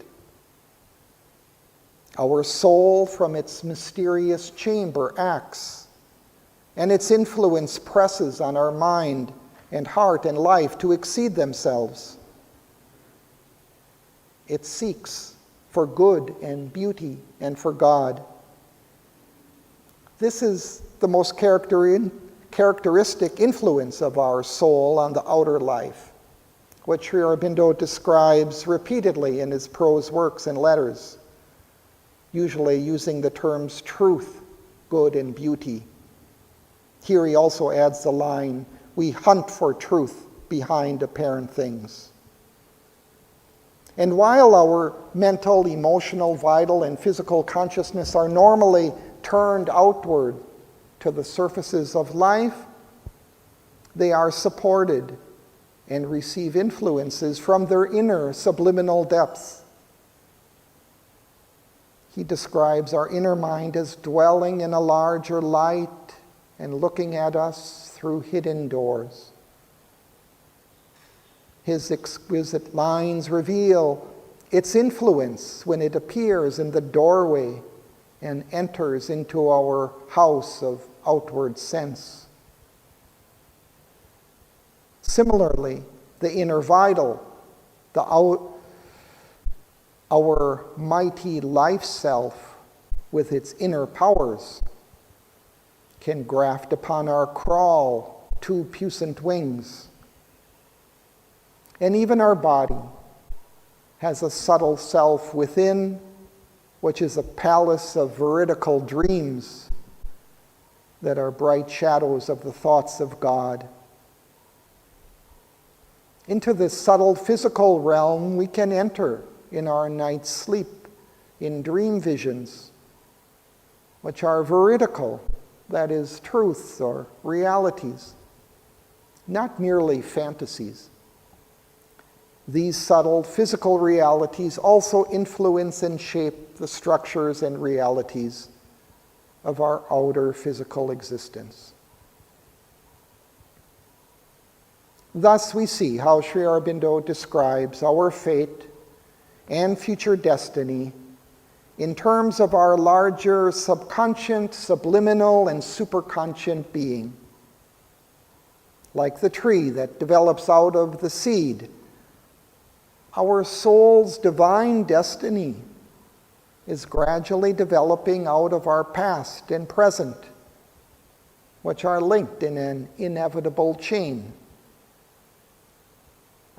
Our soul from its mysterious chamber acts, and its influence presses on our mind and heart and life to exceed themselves. It seeks for good and beauty and for God. This is the most characteristic influence of our soul on the outer life, which Sri Aurobindo describes repeatedly in his prose works and letters, usually using the terms truth, good, and beauty. Here he also adds the line, "We hunt for truth behind apparent things." And while our mental, emotional, vital, and physical consciousness are normally turned outward to the surfaces of life, they are supported and receive influences from their inner subliminal depths. He describes our inner mind as dwelling in a larger light and looking at us through hidden doors. His exquisite lines reveal its influence when it appears in the doorway and enters into our house of outward sense. Similarly, the inner vital, our mighty life self with its inner powers, can graft upon our crawl 2 puissant wings. And even our body has a subtle self within, which is a palace of veridical dreams that are bright shadows of the thoughts of God. Into this subtle physical realm we can enter in our night's sleep, in dream visions, which are veridical, that is, truths or realities, not merely fantasies. These subtle physical realities also influence and shape the structures and realities of our outer physical existence. Thus we see how Sri Aurobindo describes our fate and future destiny in terms of our larger subconscient, subliminal, and superconscient being. Like the tree that develops out of the seed, our soul's divine destiny is gradually developing out of our past and present, which are linked in an inevitable chain.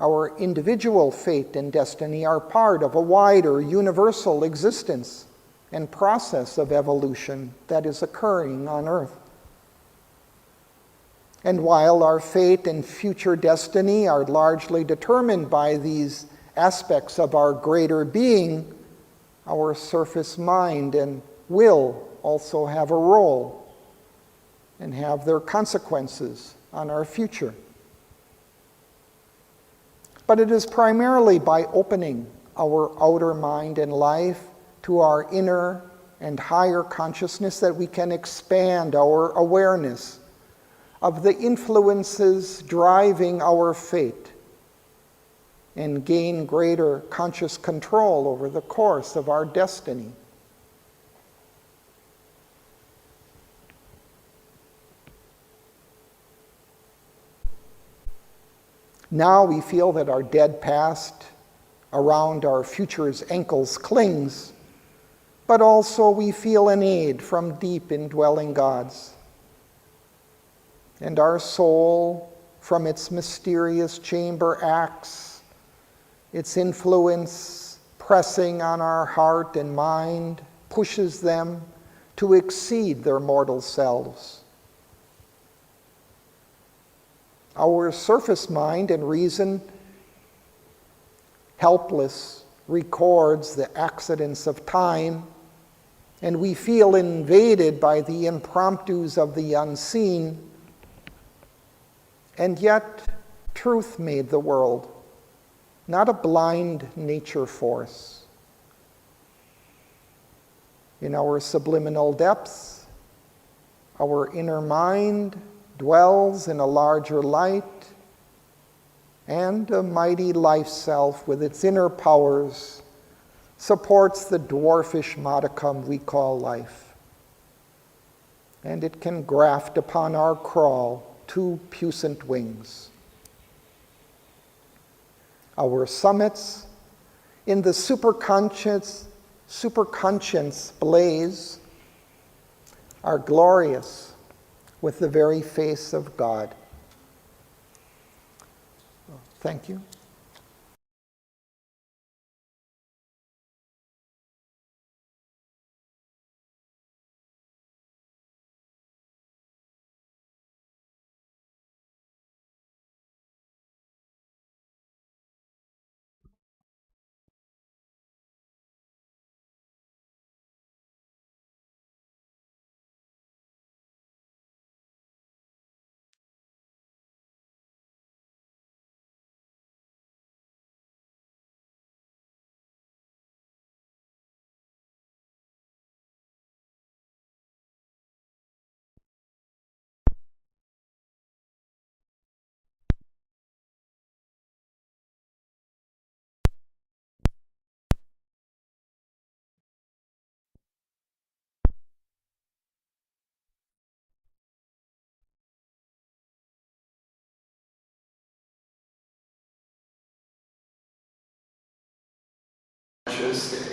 Our individual fate and destiny are part of a wider universal existence and process of evolution that is occurring on Earth. And while our fate and future destiny are largely determined by these aspects of our greater being, our surface mind and will also have a role and have their consequences on our future. But it is primarily by opening our outer mind and life to our inner and higher consciousness that we can expand our awareness of the influences driving our fate and gain greater conscious control over the course of our destiny. Now we feel that our dead past around our future's ankles clings, but also we feel an aid from deep indwelling gods. And our soul, from its mysterious chamber acts, its influence pressing on our heart and mind, pushes them to exceed their mortal selves. Our surface mind and reason, helpless, records the accidents of time, and we feel invaded by the impromptus of the unseen. And yet, truth made the world, not a blind nature force. In our subliminal depths, our inner mind dwells in a larger light, and a mighty life self with its inner powers supports the dwarfish modicum we call life. And it can graft upon our crawl 2 puissant wings. Our summits in the superconscious blaze are glorious with the very face of God. Thank you.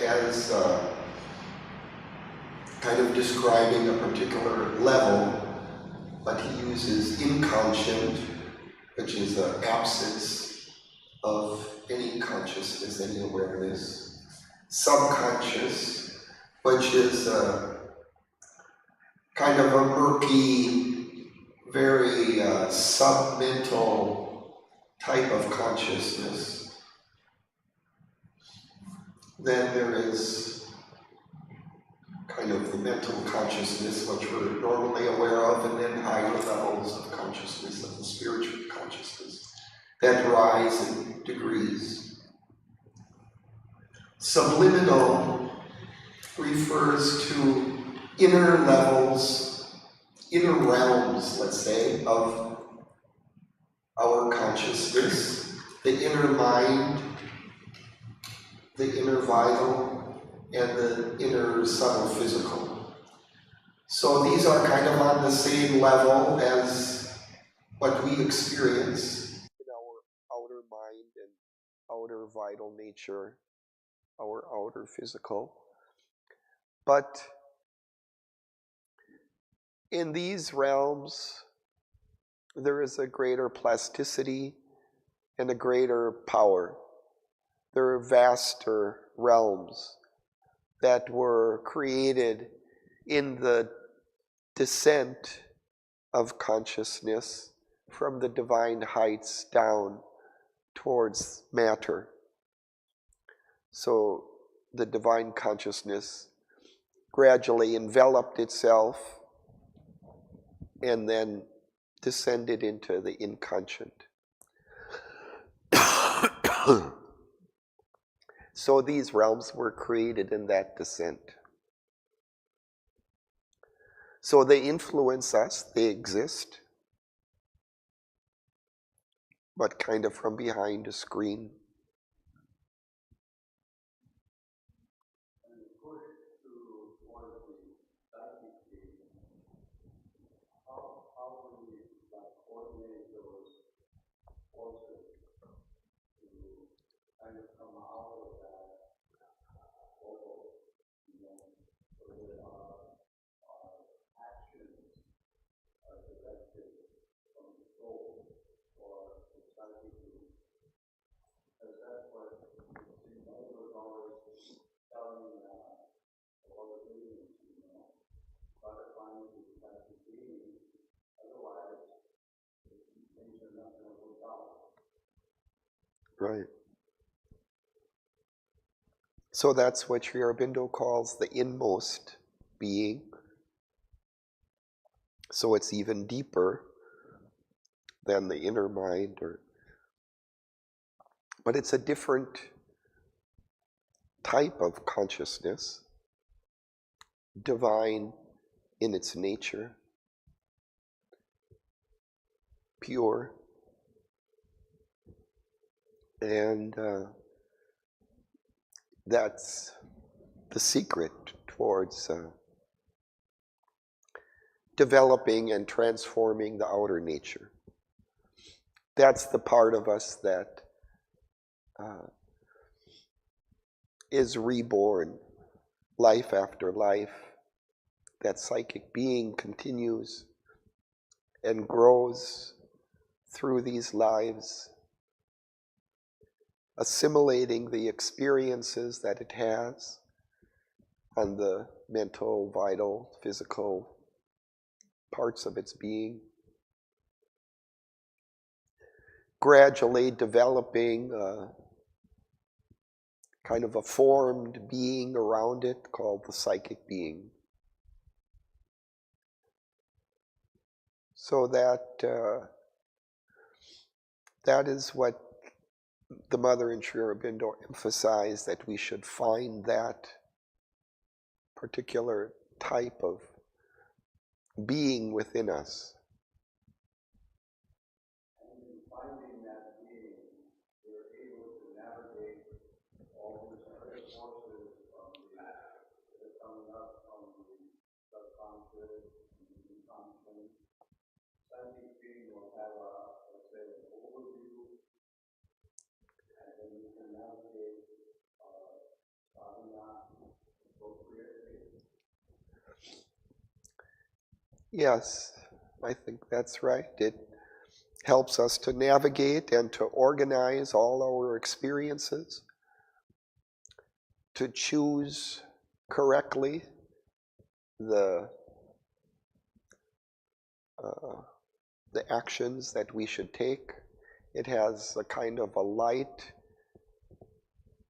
As kind of describing a particular level, but he uses inconscient, which is an absence of any consciousness, any awareness, subconscious, which is a kind of a murky, very submental type of consciousness. Then there is kind of the mental consciousness, which we're normally aware of, and then higher levels of consciousness, of the spiritual consciousness, that rise in degrees. Subliminal refers to inner levels, inner realms, let's say, of our consciousness, the inner mind, the inner vital, and the inner subtle physical. So these are kind of on the same level as what we experience in our outer mind and outer vital nature, our outer physical. But in these realms, there is a greater plasticity and a greater power. There are vaster realms that were created in the descent of consciousness from the divine heights down towards matter. So the divine consciousness gradually enveloped itself and then descended into the inconscient. So these realms were created in that descent. So they influence us, they exist, but kind of from behind a screen. Right. So that's what Sri Aurobindo calls the inmost being. So it's even deeper than the inner mind, but it's a different type of consciousness, divine in its nature, pure, and that's the secret towards developing and transforming the outer nature. That's the part of us that is reborn life after life. That psychic being continues and grows through these lives, assimilating the experiences that it has on the mental, vital, physical parts of its being, gradually developing kind of a formed being around it called the psychic being. So that is what the Mother and Sri Aurobindo emphasized, that we should find that particular type of being within us. And in finding that being, we're able to navigate all these other forces that are coming up from the subconscious and the unconscious. Psychic being will have let's say, an overview, and then you can navigate sadhana appropriately. Yes, I think that's right. It helps us to navigate and to organize all our experiences, to choose correctly the actions that we should take. It has a kind of a light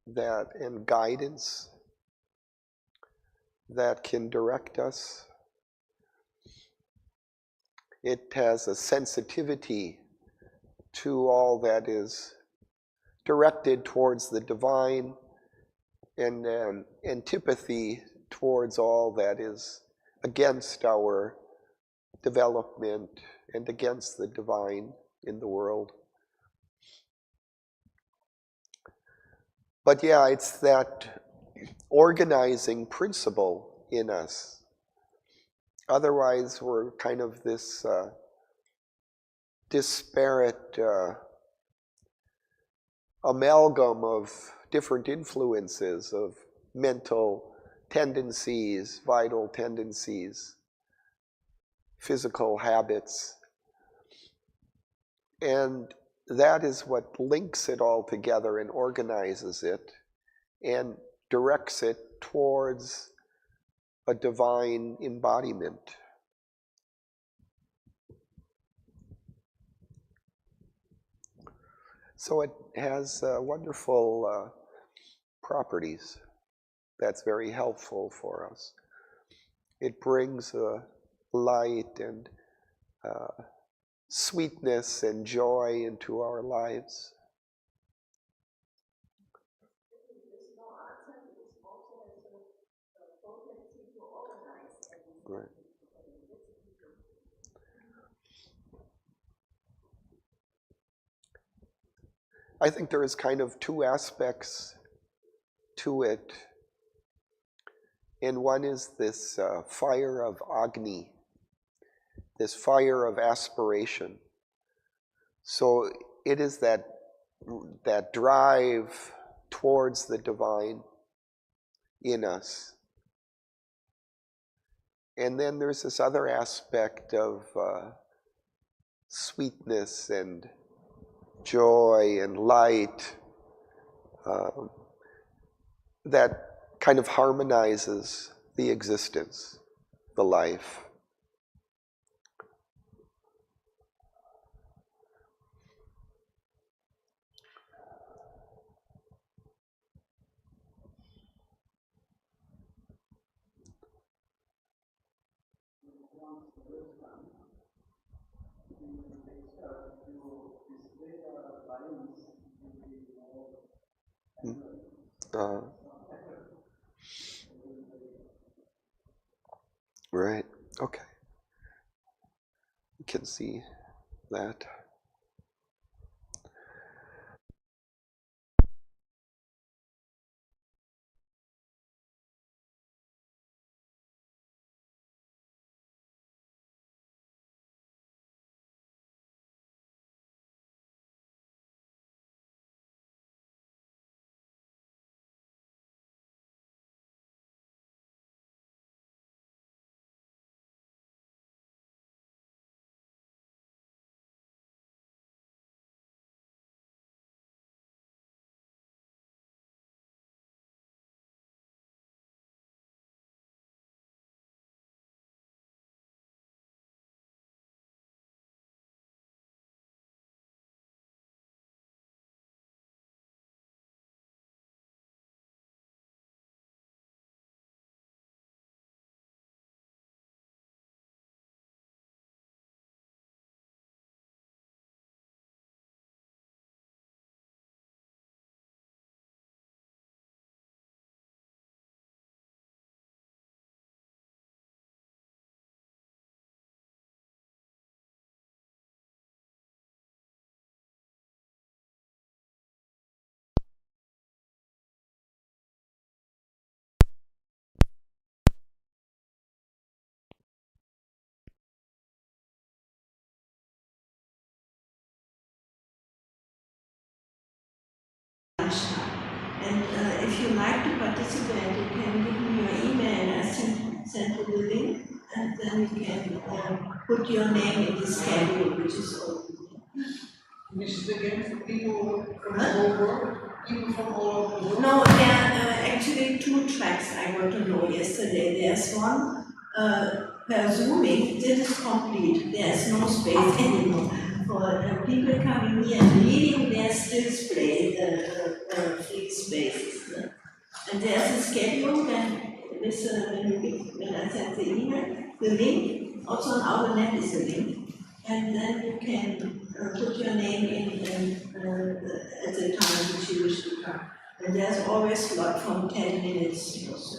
that and guidance that can direct us. It has a sensitivity to all that is directed towards the divine, and an antipathy towards all that is against our development and against the divine in the world. But yeah, it's that organizing principle in us. Otherwise, we're kind of this disparate amalgam of different influences, of mental tendencies, vital tendencies, physical habits. And that is what links it all together and organizes it and directs it towards a divine embodiment. So it has wonderful properties that's very helpful for us. It brings light and sweetness and joy into our lives. Right. I think there is kind of two aspects to it. And one is this fire of Agni, this fire of aspiration. So it is that drive towards the divine in us. And then there's this other aspect of sweetness and joy and light that kind of harmonizes the existence, the life. Right. Okay. You can see that. And if you like to participate, you can give me your email and I send you the link, and then you can put your name in the schedule, which is open. This is again for people from the whole world, people from all over the world. No, there are actually 2 tracks I got to know yesterday. There's one per Zooming, this is complete. There's no space anymore. For people coming here and reading, there's still space, free spaces. And there's a schedule when, when I send the email, the link, also on our net is a link. And then you can put your name in at the time which you wish to come. And there's always a slot from 10 minutes or so.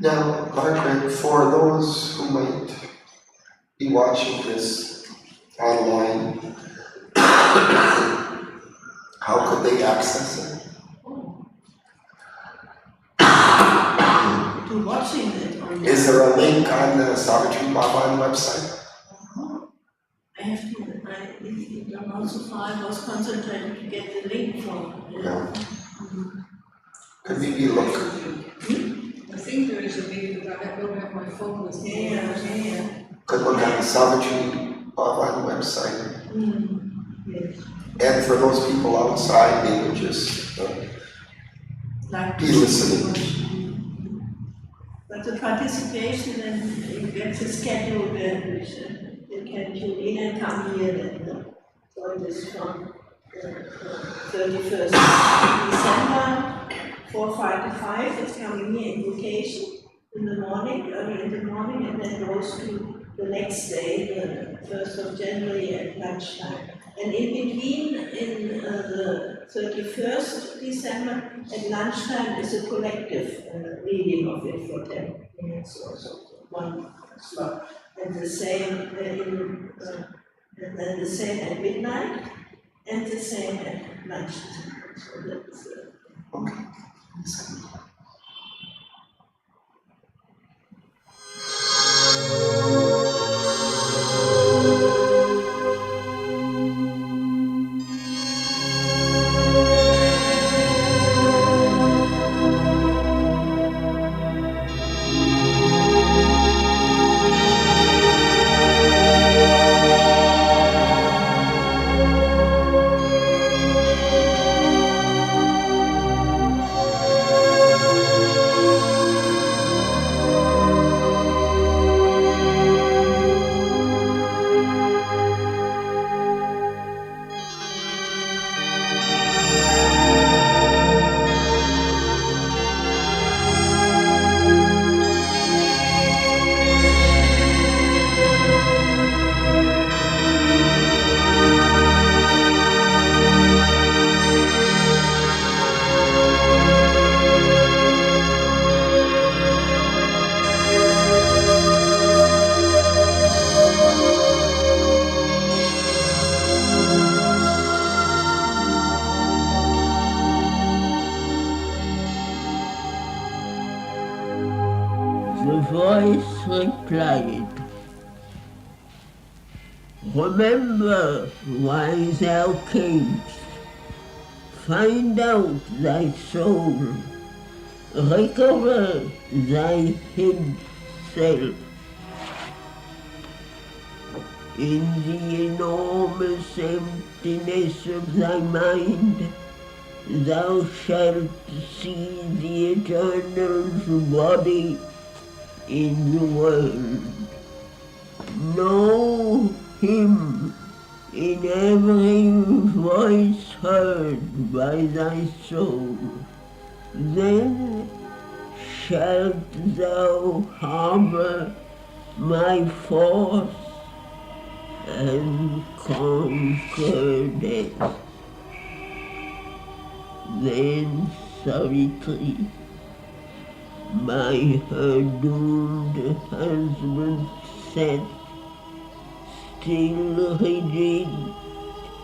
Now, Margaret, for those who might be watching this online, how could they access it? To watching it on Is there a link on the Savitri Bhavan website? I have to, I don't know, so far I was concentrated to get the link from. No. Could maybe look? I think there is a link, but I don't have my phone with me. Yeah. Could look at the Savitri Bhavan website. Yes. And for those people outside, they would just Like be listening. But the participation and you get the schedule then, which you can tune in and come here then. So this from 31st December, 4, 5 to 5, it's coming here in vacation in the morning, early in the morning, and then goes to the next day, the 1st of January at lunchtime. And in between, in the 31st December, at lunchtime is a collective reading of it for 10 minutes or so, one slot. And the same and then the same at midnight, and the same at lunchtime. So that's Okay. replied, "Remember why thou camest, find out thy soul, recover thy hid self. In the enormous emptiness of thy mind, thou shalt see the Eternal's body in the world. Know him in every voice heard by thy soul. Then shalt thou harbor my force and conquer death." Then Savitri, by her doomed husband sat, still rigid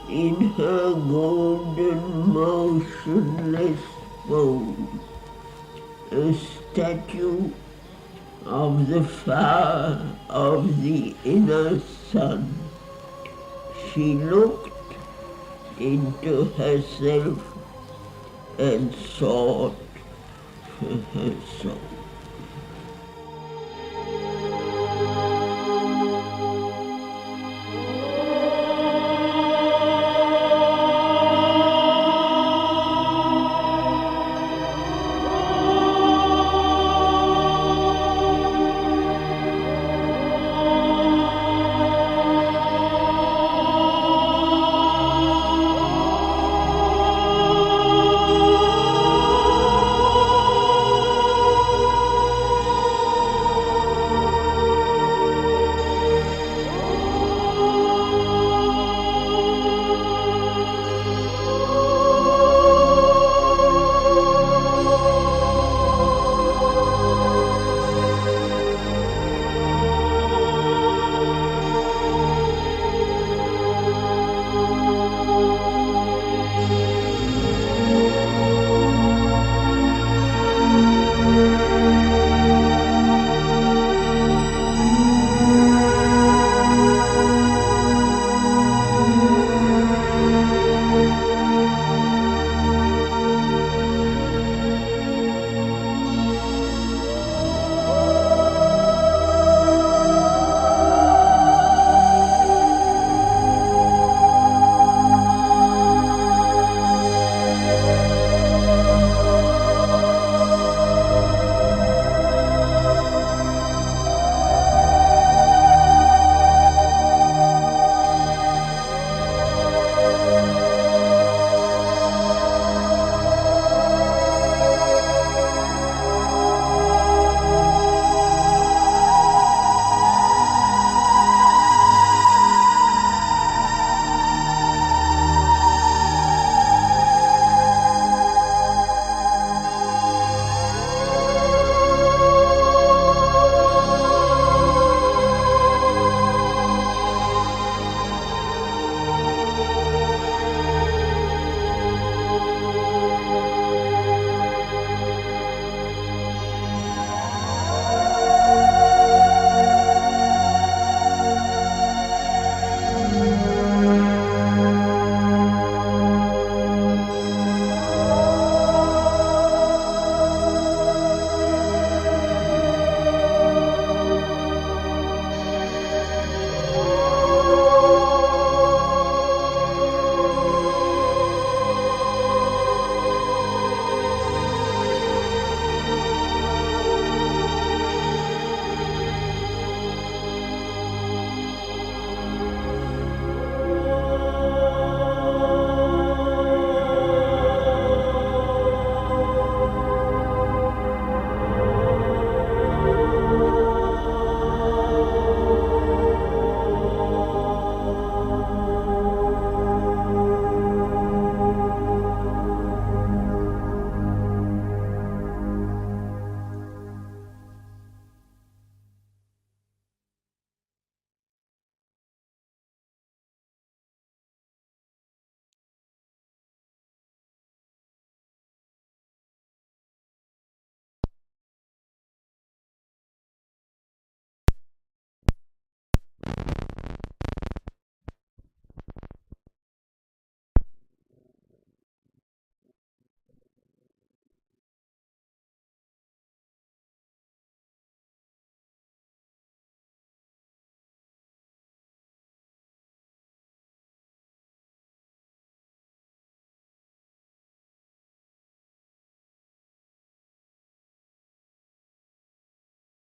in her golden motionless pose, a statue of the fire of the inner sun. She looked into herself and sought for her soul.